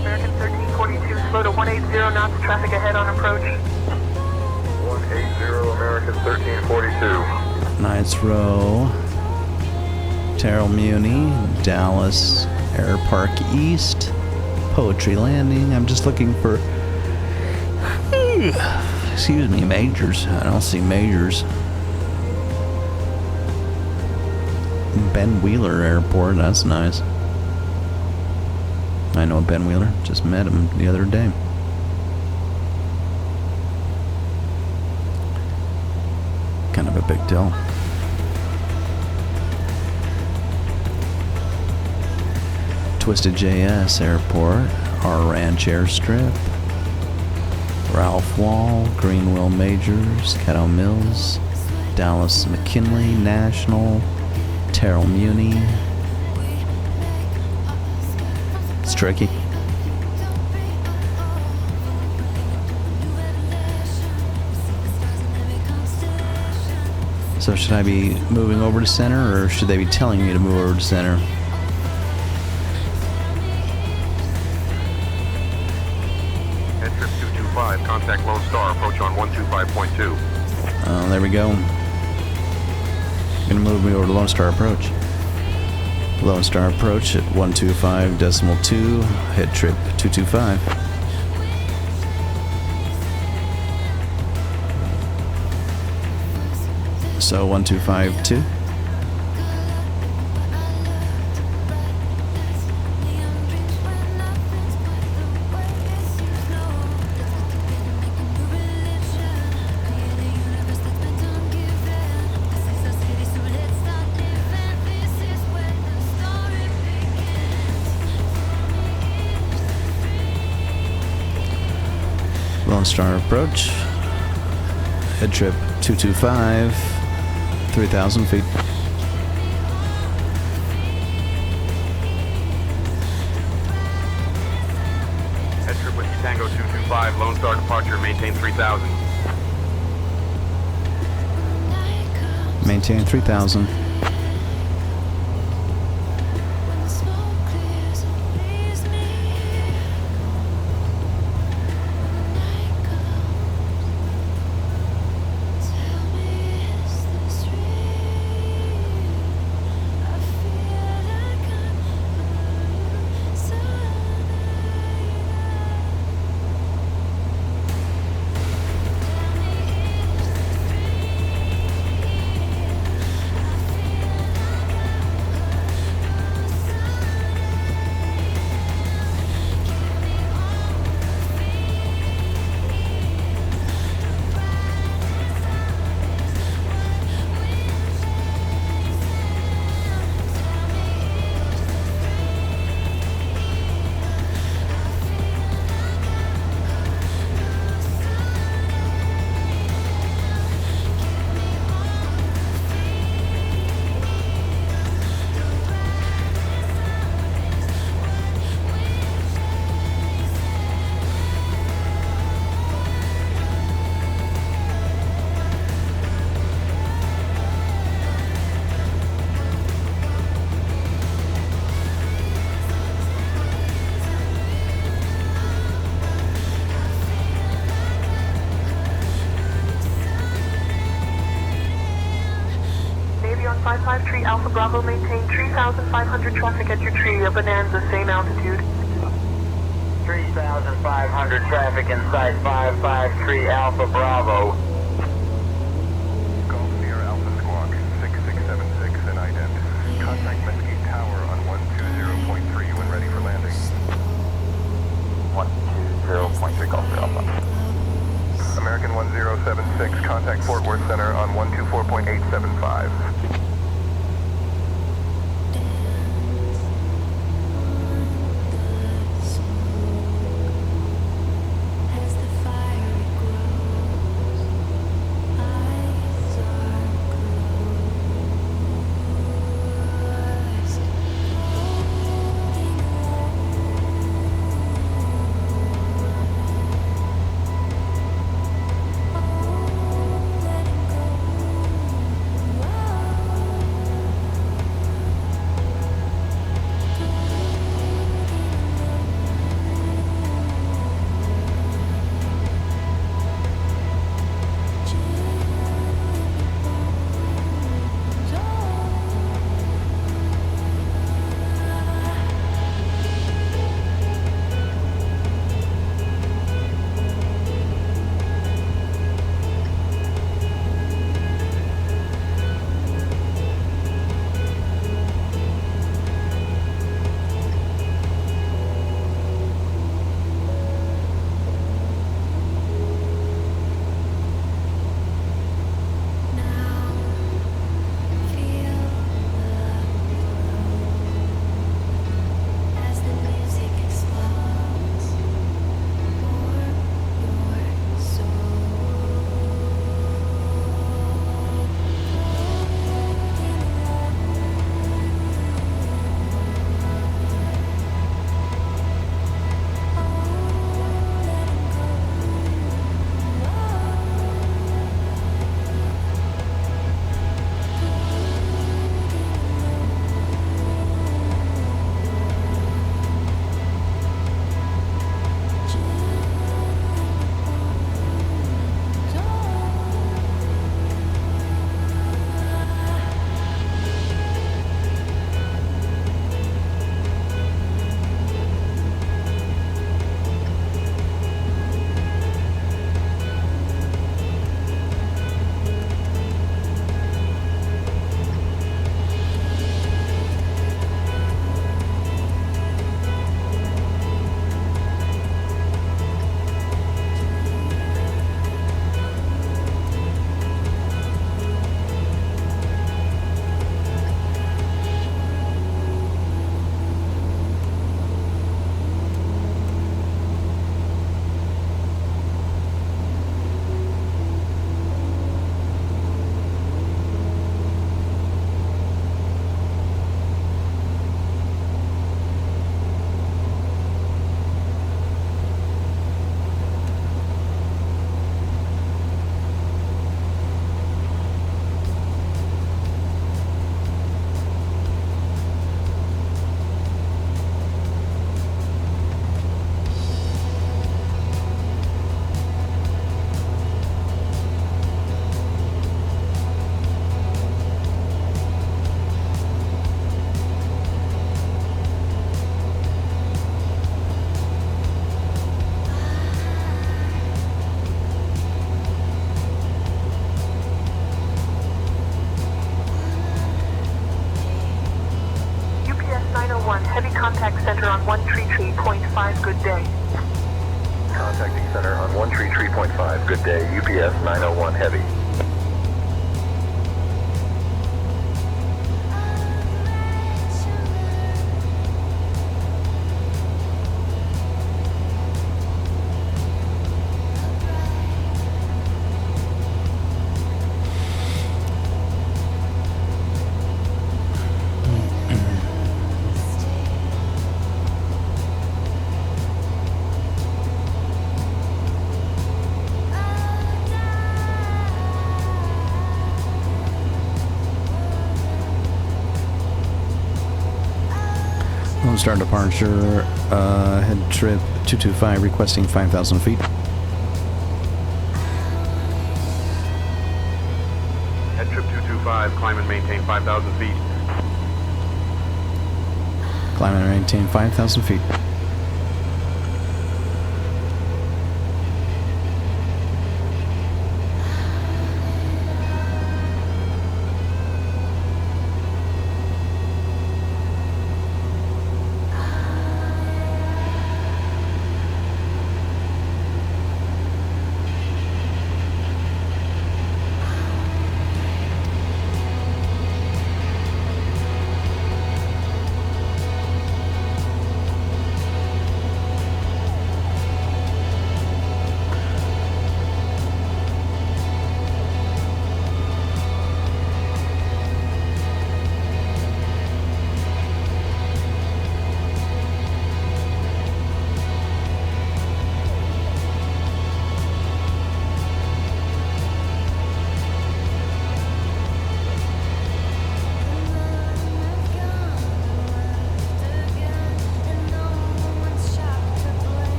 American 1342, slow to 180 knots, traffic ahead on approach. 180 American 1342. Knights Row. Terrell Muni. Dallas Air Park East. Poetry Landing. I'm just looking for... excuse me, Majors. I don't see Majors. Ben Wheeler Airport. That's nice. I know Ben Wheeler. Just met him the other day. Kind of a big deal. Twisted JS Airport. R Ranch Airstrip. Ralph Wall. Greenville Majors. Caddo Mills. Dallas McKinley National. Terrell Muni. It's tricky. So should I be moving over to center, or should they be telling me to move over to center? HeadTrip 225, contact Lone Star, approach on 125.2. There we go. Gonna move me over to Lone Star Approach. Lone Star Approach at 125.2, HeadTrip 225. So 1252. Star approach. Head trip 225, 3,000 feet. Head trip Whiskey Tango 225, Lone Star departure, maintain 3,000. Maintain 3,000. Navy on 553 Alpha Bravo, maintain 3,500 traffic at your tree, Bonanza, same altitude. 3,500 traffic inside 553 Alpha Bravo. Golf Sierra Alpha Squawk 6676 and ident. Contact Mesquite Tower on 120.3 when ready for landing. 120.3 Golf Sierra Alpha. American 1076, contact Fort Worth Center on 124.875. 901, heavy contact center on 133.5, good day. Contacting center on 133.5. Good day. UPS 901 heavy. Lone Star departure, head trip 225, requesting 5,000 feet. Head trip 225, climb and maintain 5,000 feet. Climb and maintain 5,000 feet.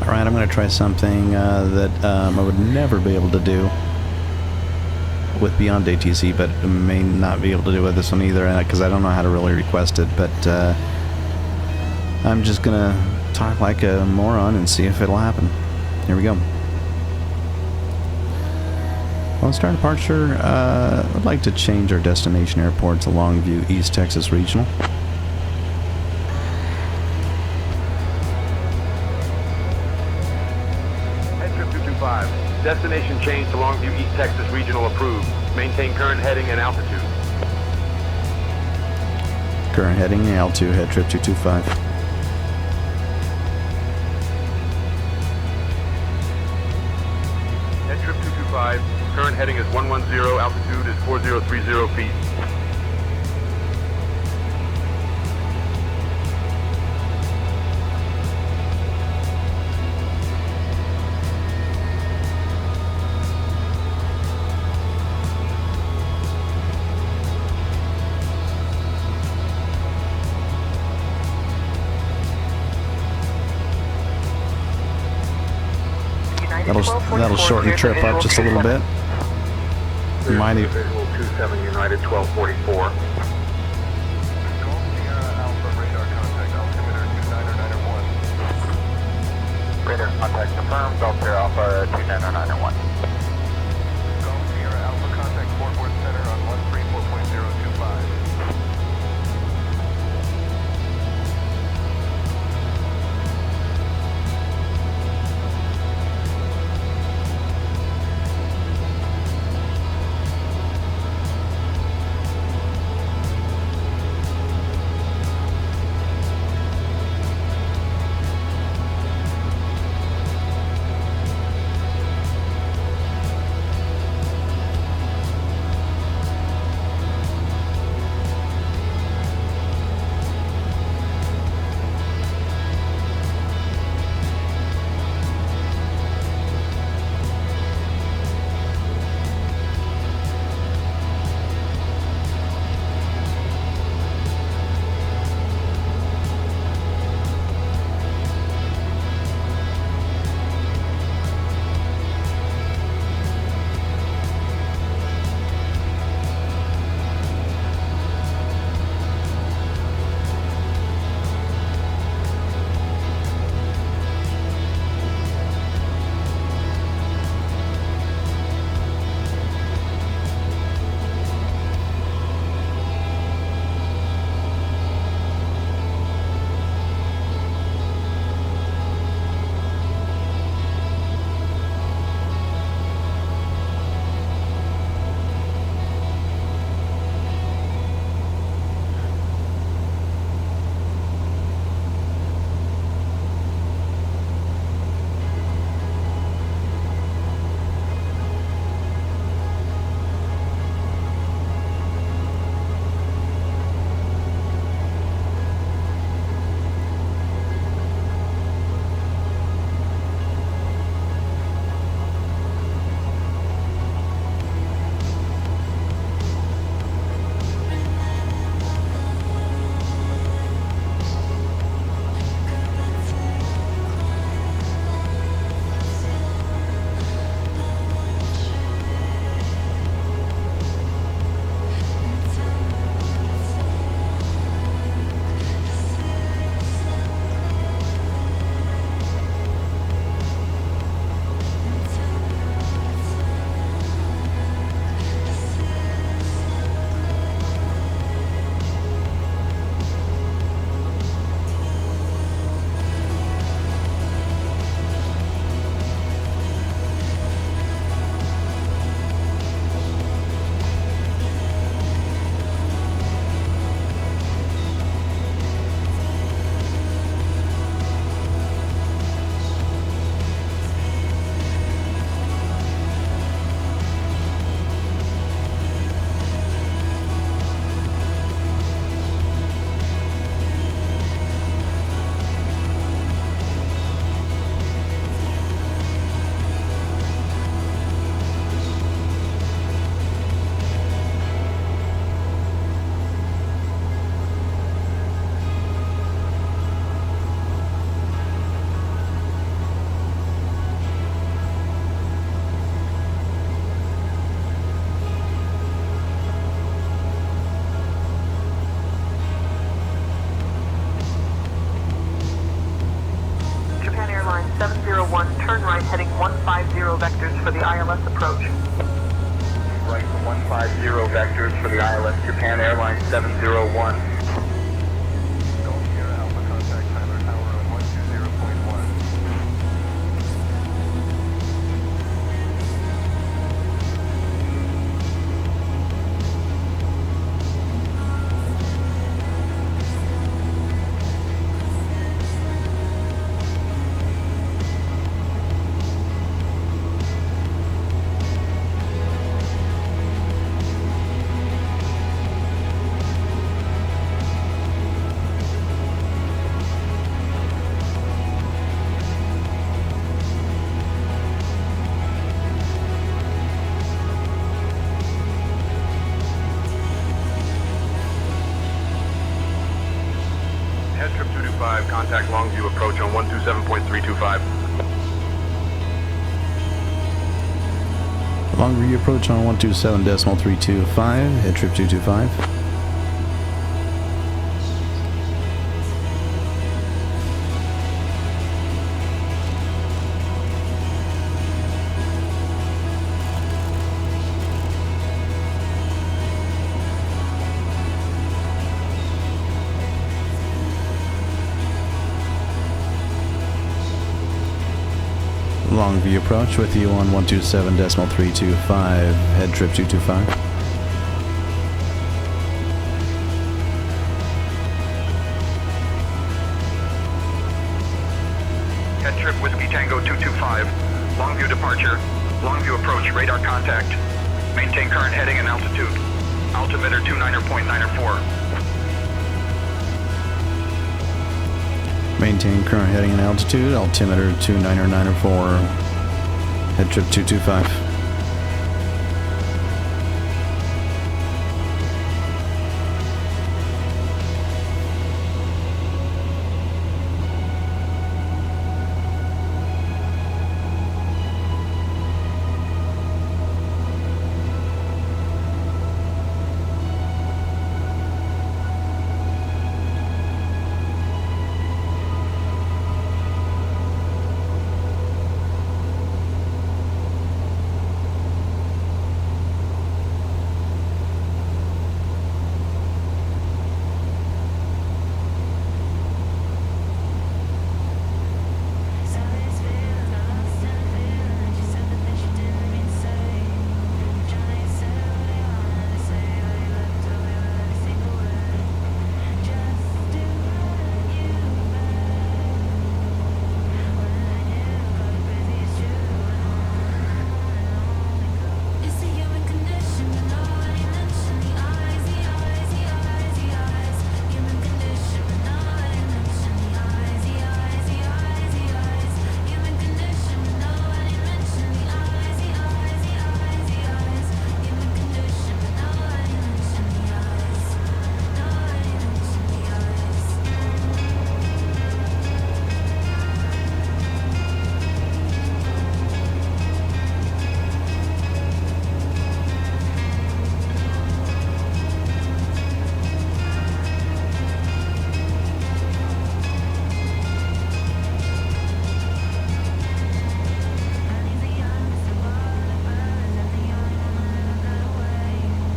Alright, I'm going to try something that I would never be able to do with Beyond ATC, but may not be able to do with this one either, because I don't know how to really request it, but I'm just going to talk like a moron and see if it'll happen. Here we go. Lone Star departure, I'd like to change our destination airport to Longview, East Texas Regional. Destination change to Longview, East Texas Regional approved. Maintain current heading and altitude. Current heading and altitude, head trip 225. Head trip 225. Current heading is 110. Altitude is 4030 feet. That'll shorten the trip up just a little bit. Mighty. Visual 27 United 1244. Radar contact confirmed. Golf Sierra Alpha 29091. Golf Sierra Alpha contact Fort Worth Center on 134.025. vectors for the ILS approach. Right to 150 vectors for the ILS Japan Airlines 701. Golf Sierra Alpha contact Tyler Tower on 120.1. HeadTrip 225, contact Longview approach on 127.325. Longview approach on 127.325, head trip 225. Longview approach with you on 127.325, head trip 225. HeadTrip Whiskey Tango 225, Longview departure, Longview approach, radar contact. Maintain current heading and altitude. Altimeter 29.94. Maintain current heading and altitude, altimeter 2994, head trip 225.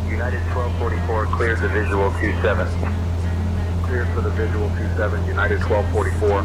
United 1244 cleared the visual 27. Cleared for the visual 27, United 1244.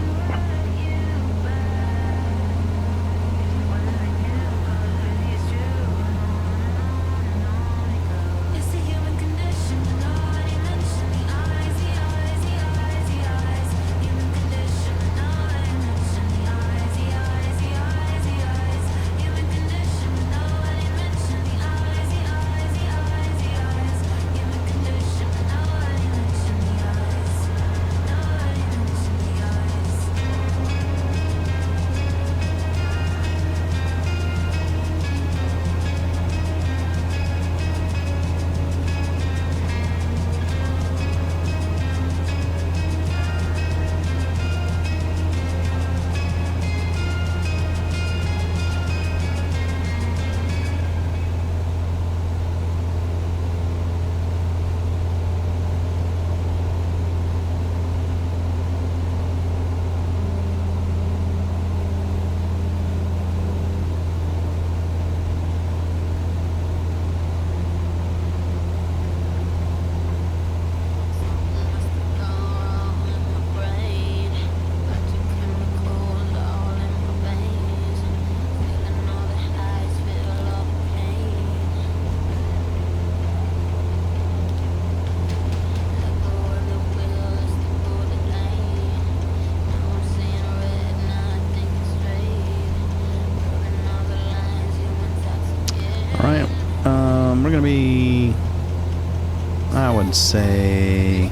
and say...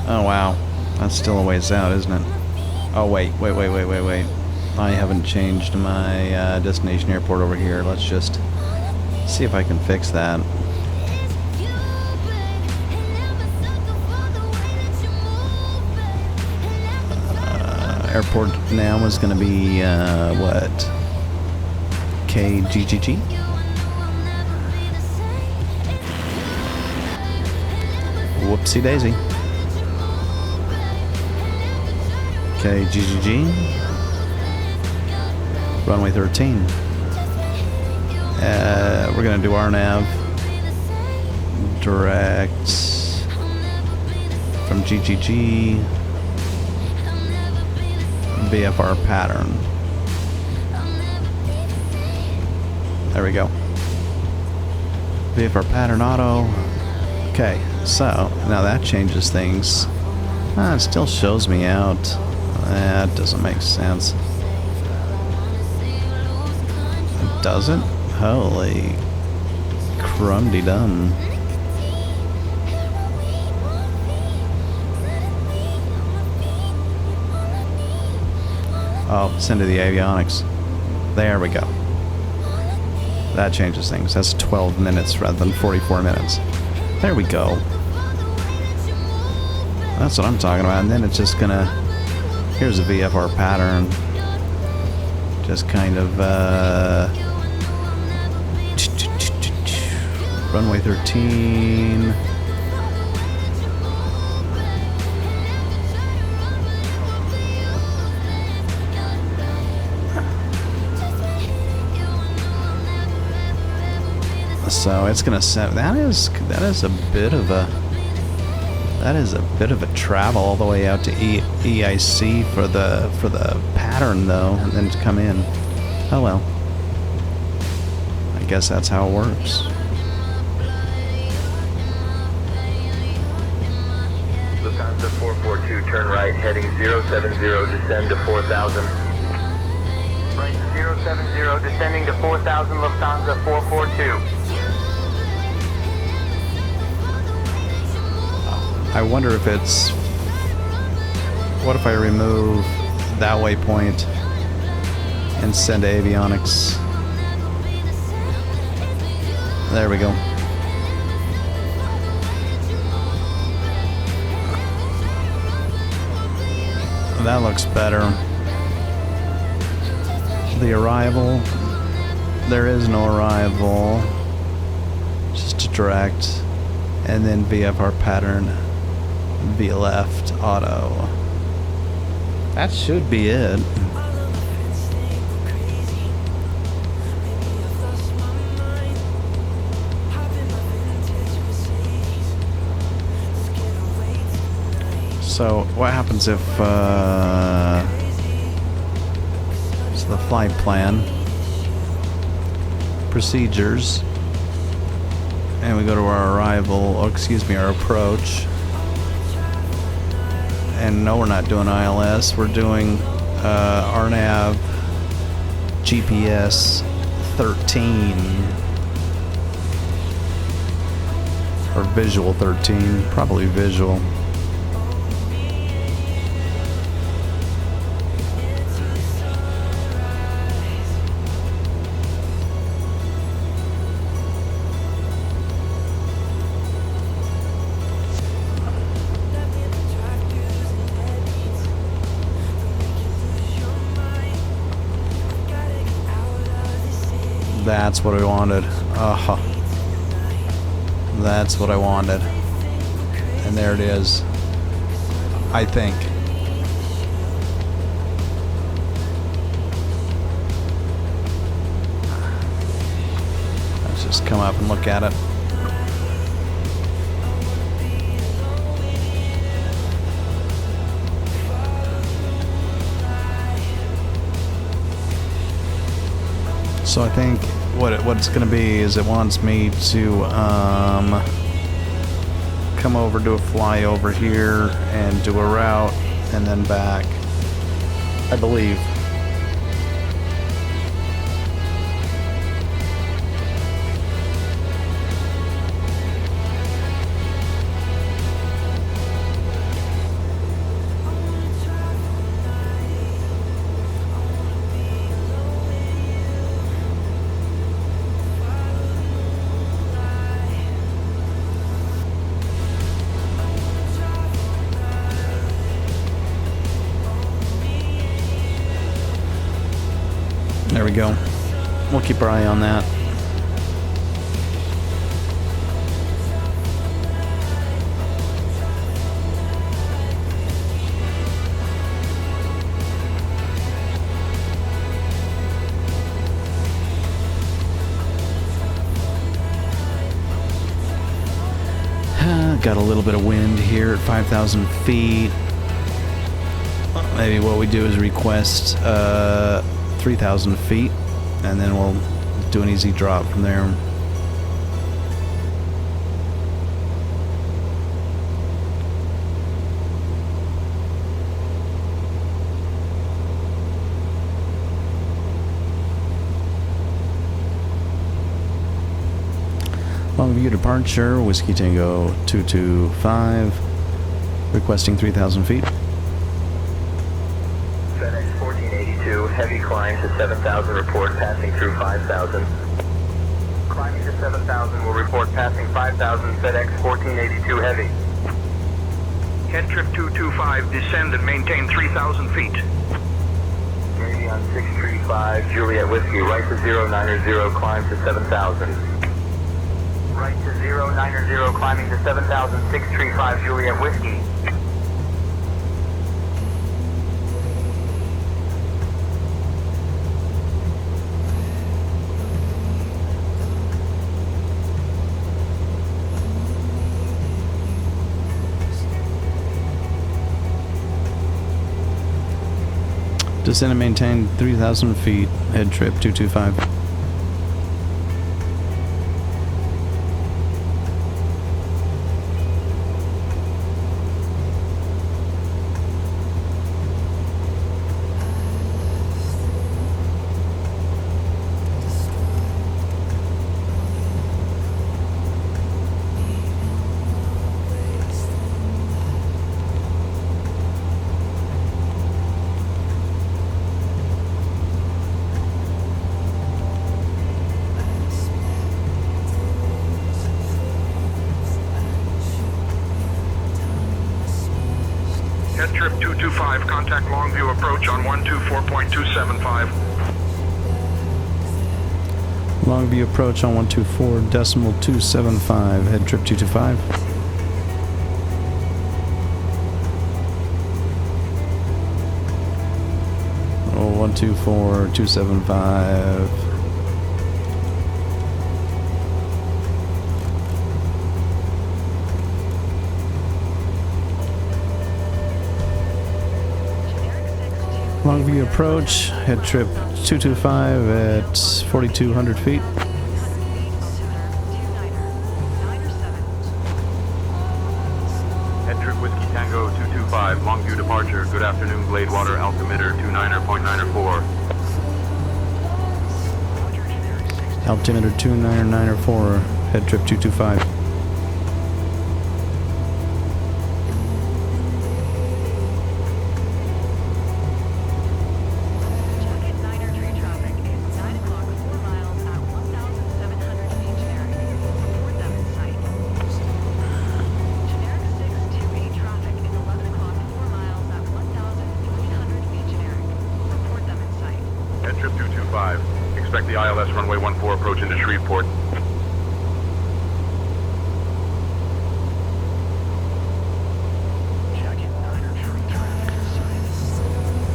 Oh, wow. That's still a ways out, isn't it? Oh, wait. I haven't changed my destination airport over here. Let's just see if I can fix that. Airport now is going to be, what? KGGG? Whoopsie daisy. KGGG. Runway 13. We're going to do RNAV. Direct from GGG. VFR pattern. There we go. VFR pattern auto. Okay, so now that changes things. It still shows me out. That doesn't make sense. It doesn't? Holy crumdy-dum. Oh, send to the avionics. There we go. That changes things. That's 12 minutes rather than 44 minutes. There we go. That's what I'm talking about. And then it's just gonna... Here's a VFR pattern. Just kind of, runway 13... So it's gonna set. That is a bit of a travel all the way out to EIC for the pattern though, and then to come in. Oh well. I guess that's how it works. Lufthansa 442, turn right, heading 070, descend to 4000. Right 070, descending to 4000, Lufthansa 442. I wonder if it's... What if I remove that waypoint and send to avionics? There we go. That looks better. The arrival. There is no arrival. Just a direct. And then VFR pattern. V left auto. That should be it. So what happens if so the flight plan, procedures, and we go to our arrival, oh, excuse me, our approach. And no, we're not doing ILS. We're doing RNAV GPS 13 or visual 13, probably visual. That's what I wanted. That's what I wanted. And there it is. I think. Let's just come up and look at it. So I think what it's going to be is it wants me to come over, do a flyover here, and do a route, and then back, I believe. we go. We'll keep our eye on that. Got a little bit of wind here at 5,000 feet. Maybe what we do is request 3,000 feet, and then we'll do an easy drop from there. Longview departure, Whiskey Tango 225, requesting 3,000 feet. FedEx 1482, heavy climb to 7,000, report passing through 5,000. Climbing to 7,000, will report passing 5,000, FedEx 1482 heavy. HeadTrip 225, descend and maintain 3,000 feet. Navy on 635, Juliet Whiskey, right to 090, climb to 7,000. Right to 090, climbing to 7,000, 635, Juliet Whiskey. Descend and maintain 3,000 feet, head trip 225. HeadTrip 225, contact Longview approach on 124.275. Longview approach on 124.275, head trip 225. Oh, 124.275. Longview approach, head trip 225 at 4,200 feet. HeadTrip Whiskey Tango 225, Longview departure, good afternoon, Gladewater, altimeter 29.94. Altimeter 2994, head trip 225. HeadTrip 225, expect the ILS runway 14 approach into Shreveport.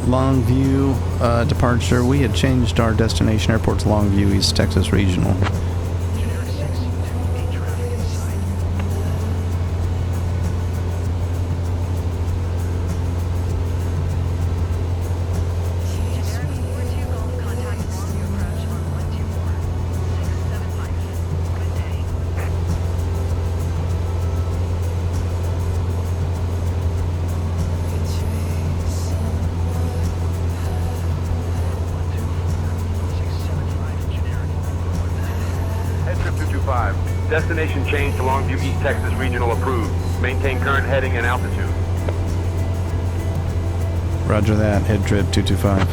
Longview departure. We had changed our destination airport to Longview, East Texas Regional. Destination change to Longview, East Texas Regional approved. Maintain current heading and altitude. Roger that, head trip 225.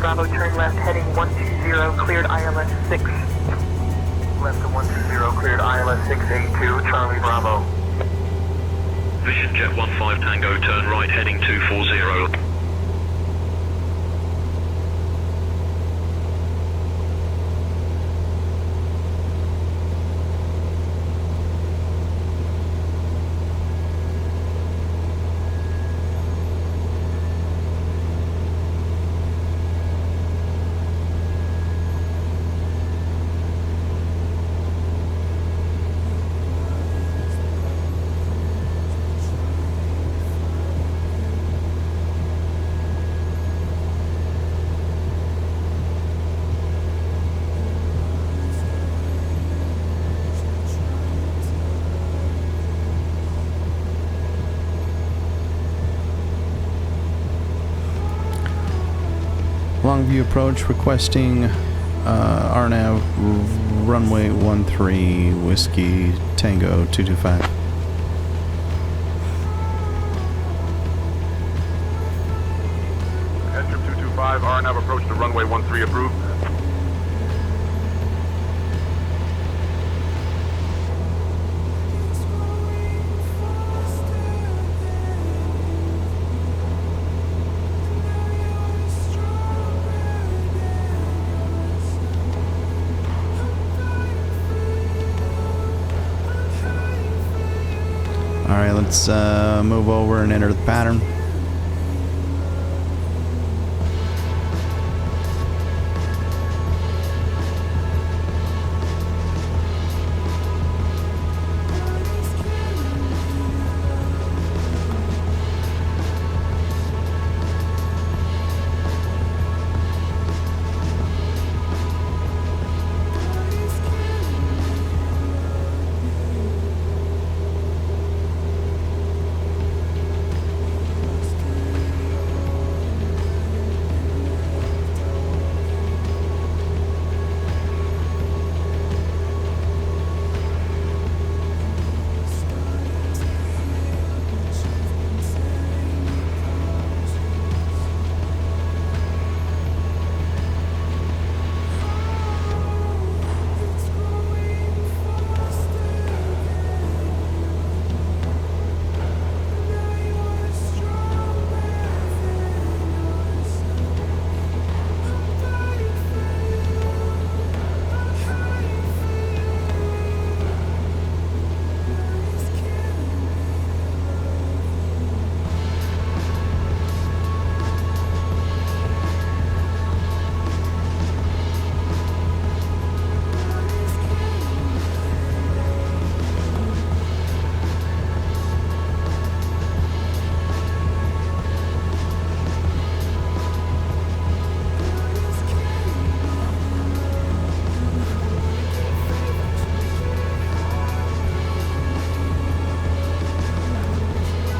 Bravo, turn left, heading 120, cleared ILS 6. Left to 120, cleared ILS 682, Charlie Bravo. Vision Jet 15 Tango, turn right heading 240. Longview approach requesting RNAV runway 13 Whiskey Tango 225. HeadTrip 225, RNAV approach to runway 13 approved. Alright, let's move over and enter the pattern.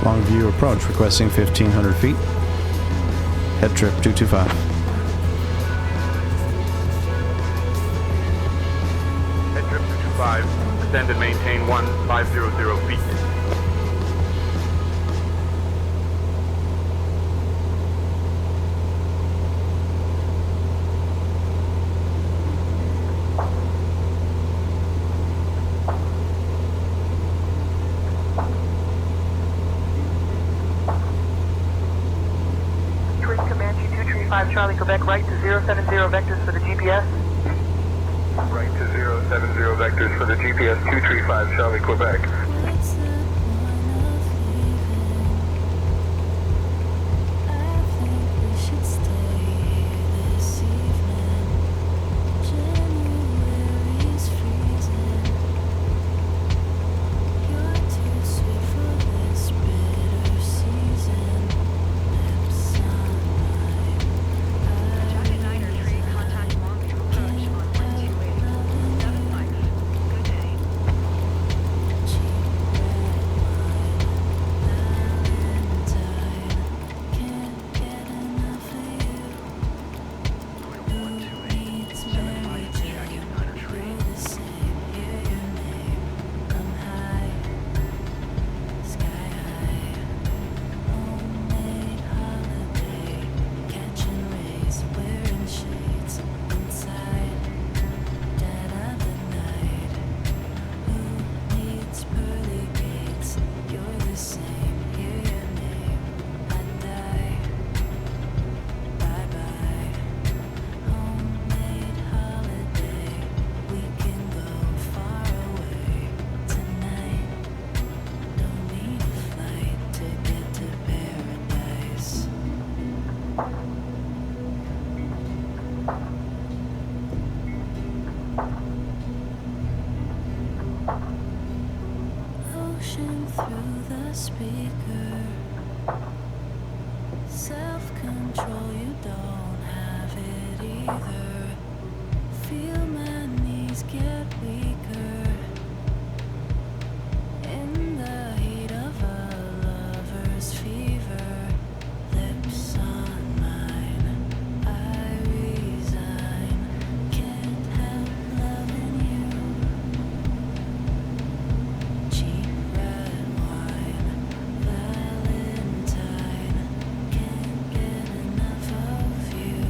Longview approach requesting 1500 feet. HeadTrip 225. HeadTrip 225, ascend and maintain 1500 feet. Charlie, Quebec, right to 070 vectors for the GPS. Right to 070 vectors for the GPS 235 Charlie, Quebec. crashing through the speaker. Self-control, you don't have it either. Feel my knees get weaker. In the heat of a lover's fever. Lips on mine, I resign. Can't help loving you. Cheap red wine, Valentine. Can't get enough of you.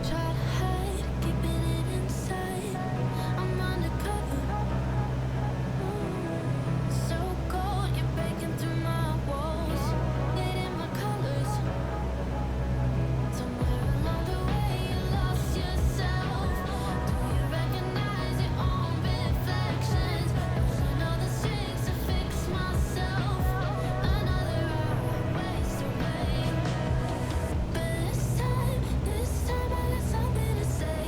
Try to hide, keeping it inside. I'm undercover. So cold, you're breaking through my walls. Hitting my colors. Somewhere along the way, you lost yourself. Do you recognize your own reflections? Another strings to fix myself. Another hour waste away. But this time I got something to say.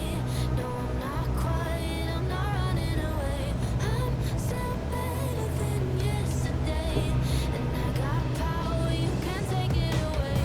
No, I'm not quiet, I'm not running away. I'm still better than yesterday. And I got power, you can't take it away.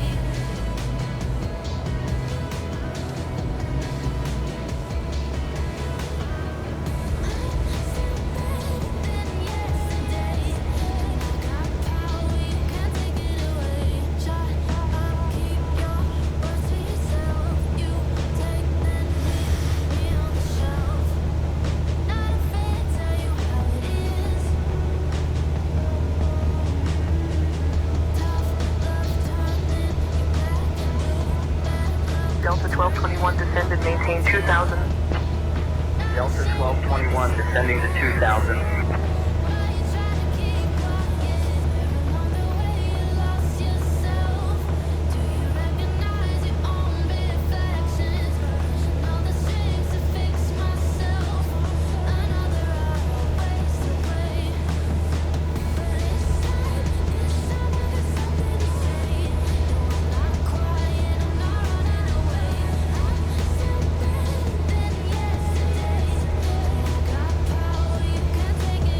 Delta 1221 descend and maintain 2000. Delta 1221 descending to 2000. Take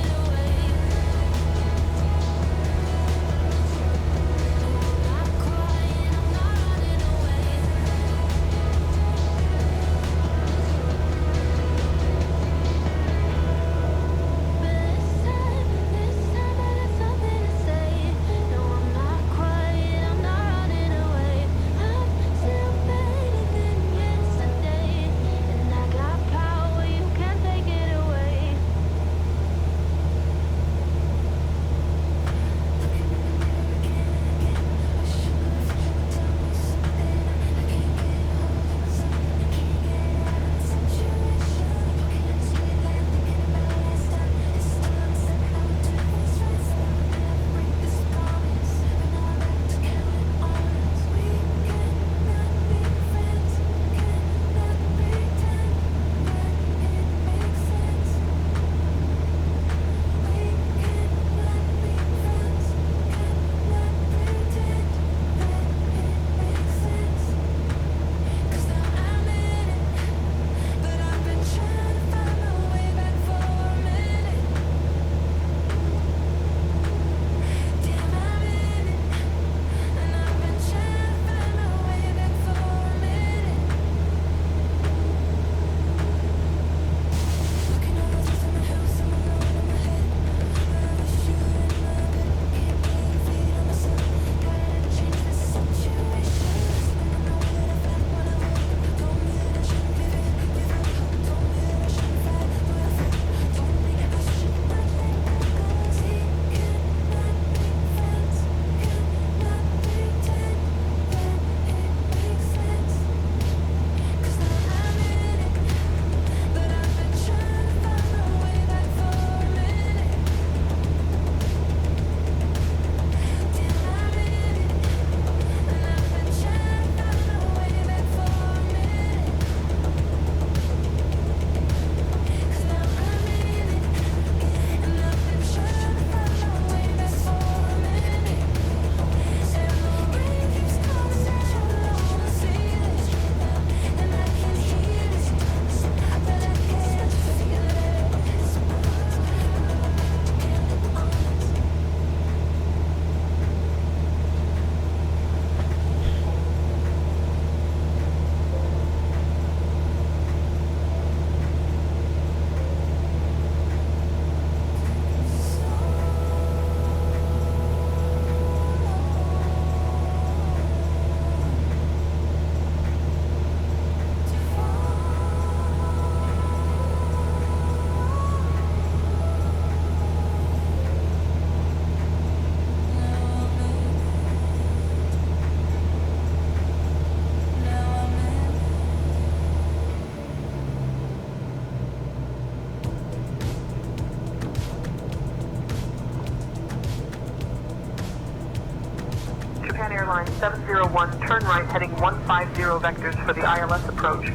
701, turn right heading 150 vectors for the ILS approach.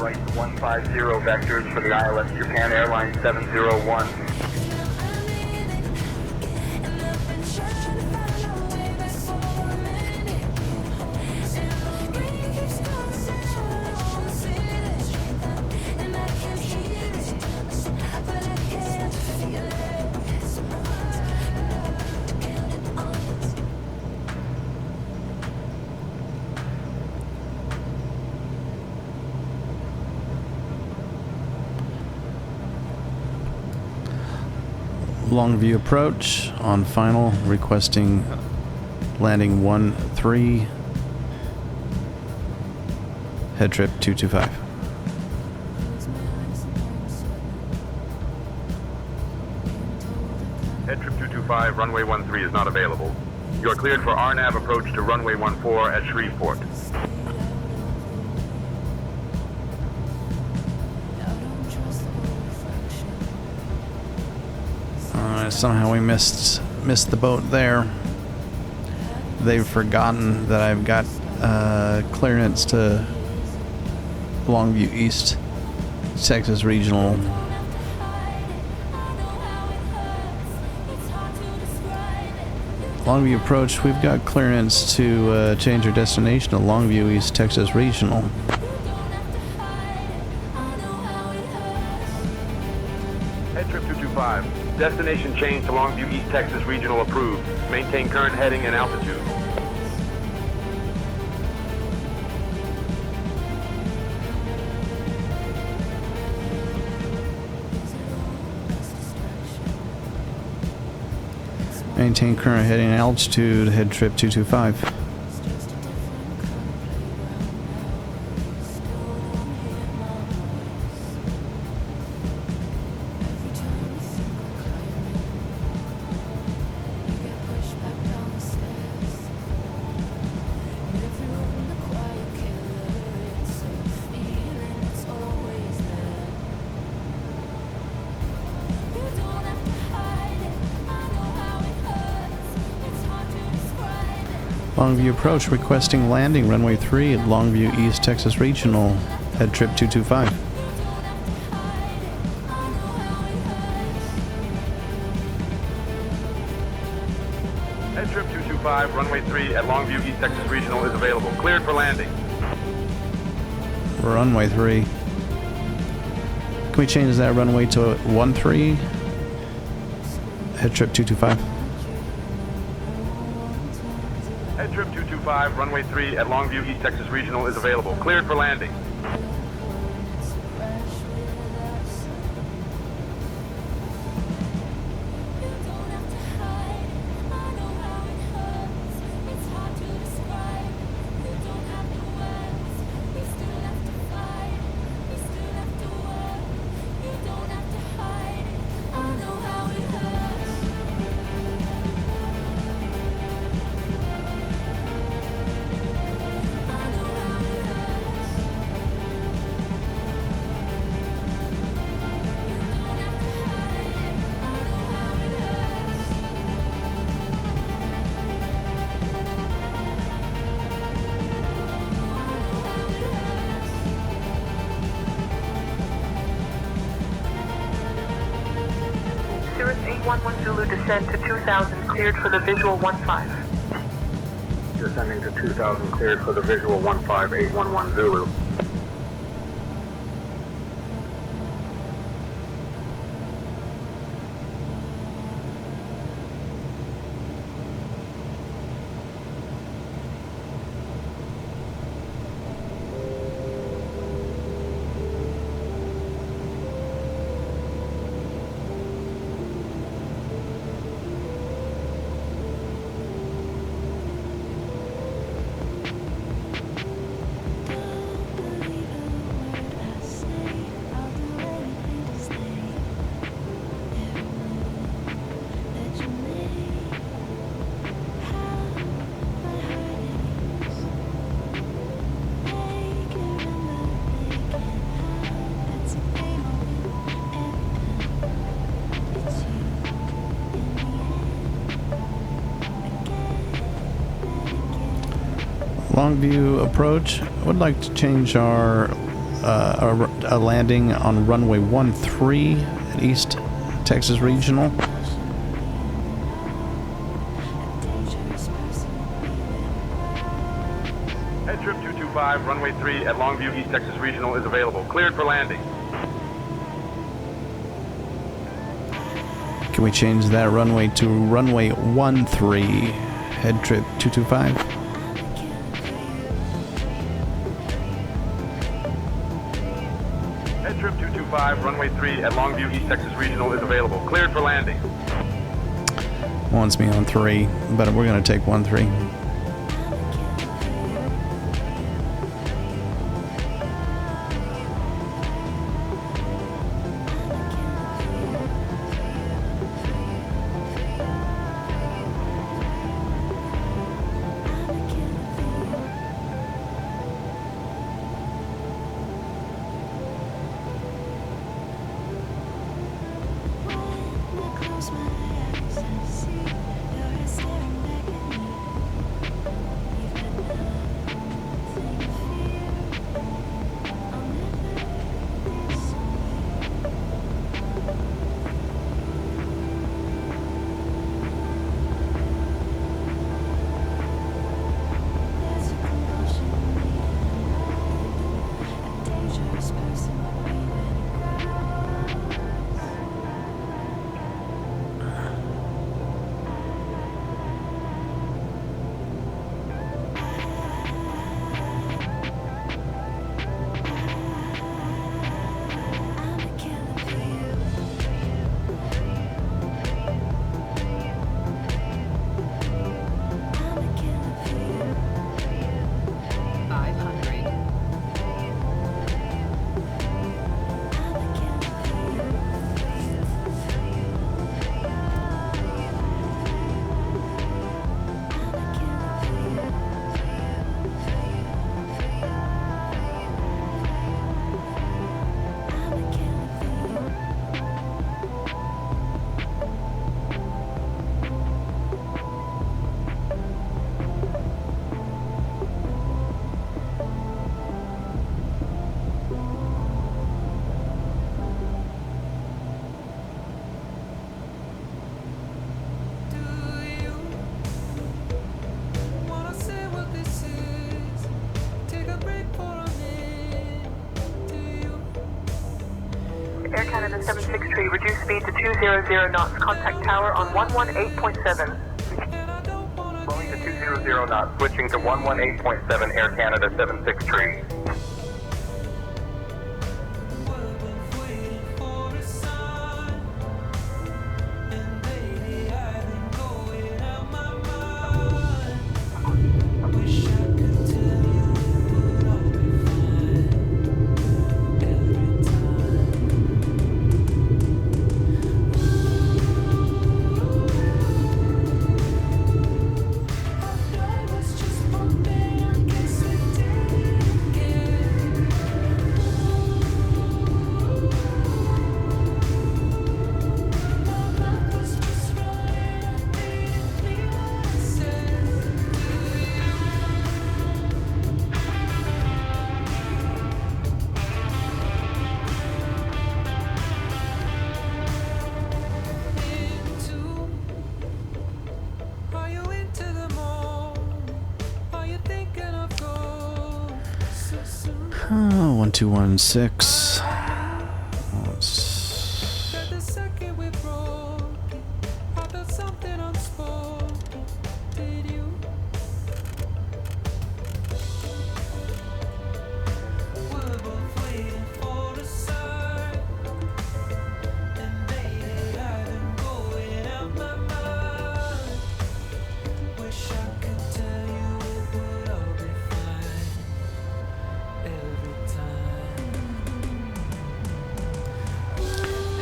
Right 150 vectors for the ILS Japan Airlines 701. Longview approach on final, requesting landing 1-3, head trip 225. Head trip 225, runway 13 is not available. You are cleared for RNAV approach to runway 14 at Shreveport. Somehow we missed the boat there. They've forgotten that I've got clearance to Longview East, Texas Regional. Longview approach, we've got clearance to change our destination to Longview East, Texas Regional. Head trip 225. Destination change to Longview East Texas Regional approved. Maintain current heading and altitude. Maintain current heading and altitude, head trip 225. Longview approach, requesting landing runway 3 at Longview East, Texas Regional, head trip 225. Head trip 225, runway 3 at Longview East Texas Regional is available. Cleared for landing. Runway 3. Can we change that runway to 13? Head trip 225. Head trip 225, runway 3 at Longview East Texas Regional is available. Cleared for landing. Cirrus 811 Zulu descend to 2000, cleared for the visual 15. Descending to 2000, cleared for the visual 15811 Zulu. Longview approach. I would like to change our landing on runway 13 at East Texas Regional. HeadTrip 225, runway 3 at Longview, East Texas Regional is available. Cleared for landing. Can we change that runway to runway 13, HeadTrip 225? HeadTrip 225, runway 3 at Longview, East Texas Regional is available. Cleared for landing. Wants me on 3, but we're going to take 13. Air Canada 763, reduce speed to 200 knots. Contact tower on 118.7. Slowing to 200 knots, switching to 118.7, Air Canada 763. Oh, 1216.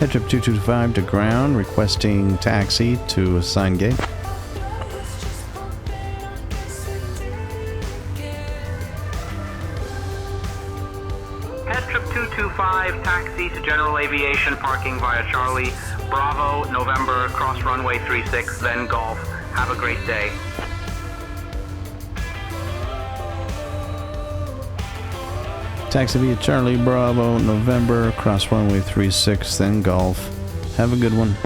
HeadTrip 225 to ground, requesting taxi to assigned gate. HeadTrip 225, taxi to General Aviation, parking via Charlie, Bravo, November, cross runway 36, then Golf. Have a great day. Taxi via Charlie Bravo, November, cross runway 36, then Golf. Have a good one.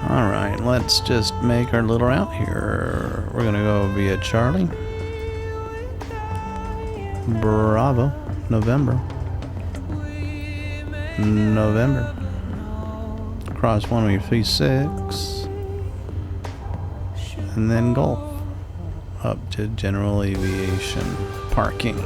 Alright, let's just make our little route here. We're gonna go via Charlie Bravo, November, cross 136, and then Golf up to General Aviation parking.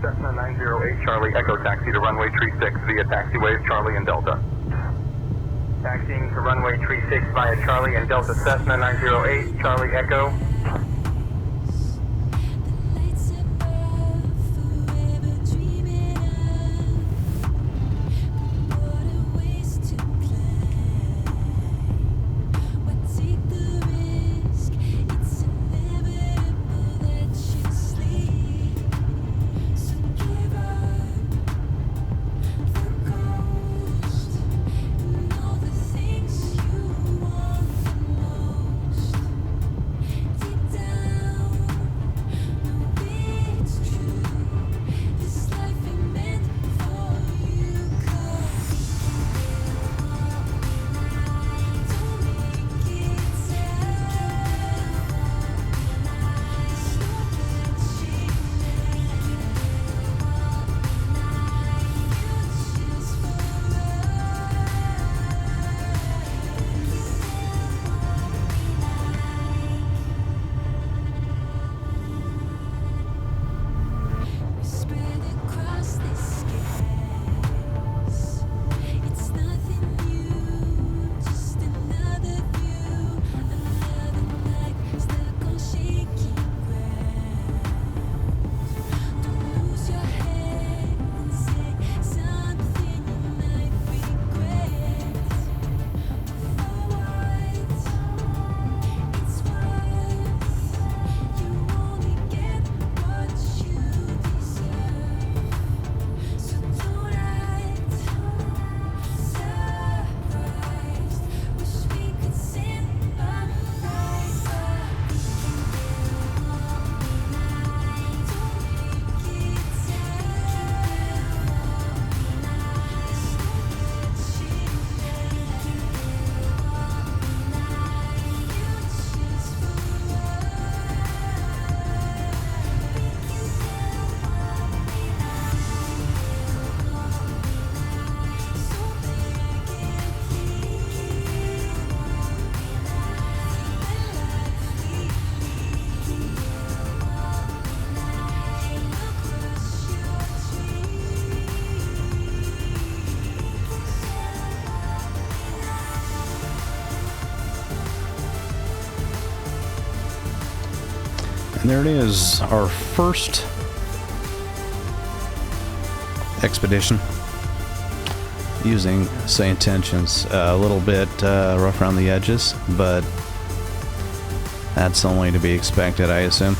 Cessna 908 Charlie Echo taxi to runway 36 via taxiways Charlie and Delta. Taxiing to runway 36 via Charlie and Delta Cessna 908 Charlie Echo. And there it is, our first expedition using Say Intentions. A little bit rough around the edges, but that's only to be expected, I assume.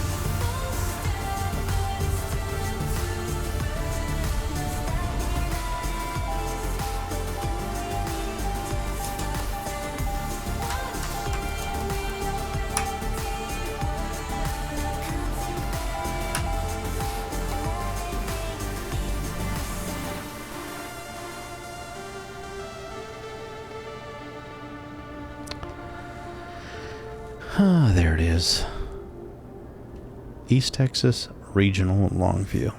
is. East Texas Regional Longview.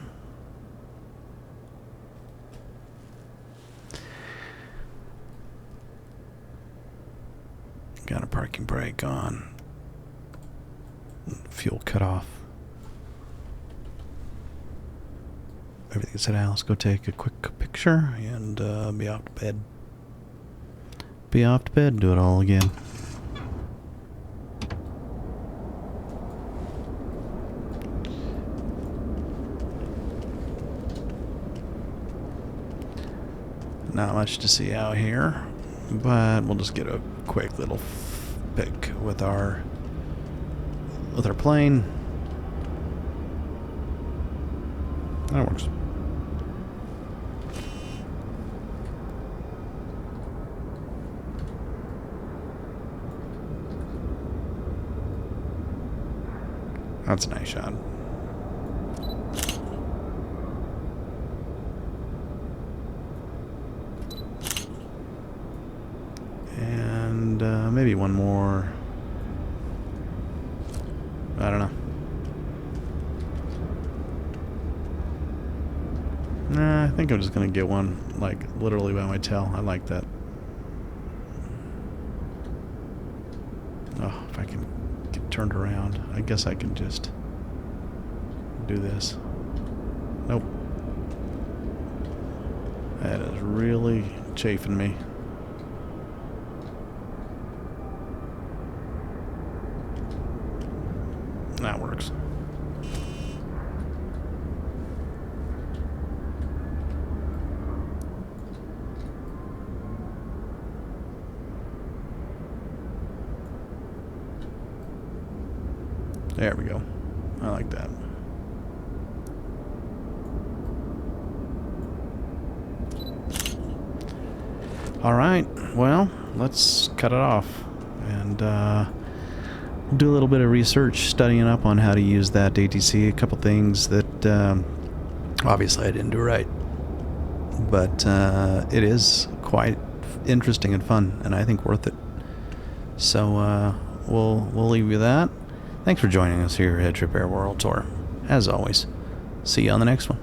Got a parking brake on. Fuel cut off. Everything's set out. Let's go take a quick picture and be off to bed. Be off to bed and do it all again. Not much to see out here, but we'll just get a quick little pic with our plane. That works. That's a nice shot. And maybe one more. I don't know. Nah, I think I'm just gonna get one, like, literally by my tail. I like that. Oh, if I can get turned around. I guess I can just do this. Nope. That is really chafing me. That works. There we go. I like that. All right. Well, let's cut it off and do a little bit of research, studying up on how to use that ATC. A couple things that obviously I didn't do right, but it is quite interesting and fun, and I think worth it. So we'll leave you with that. Thanks for joining us here at HeadTrip Air World Tour. As always, see you on the next one.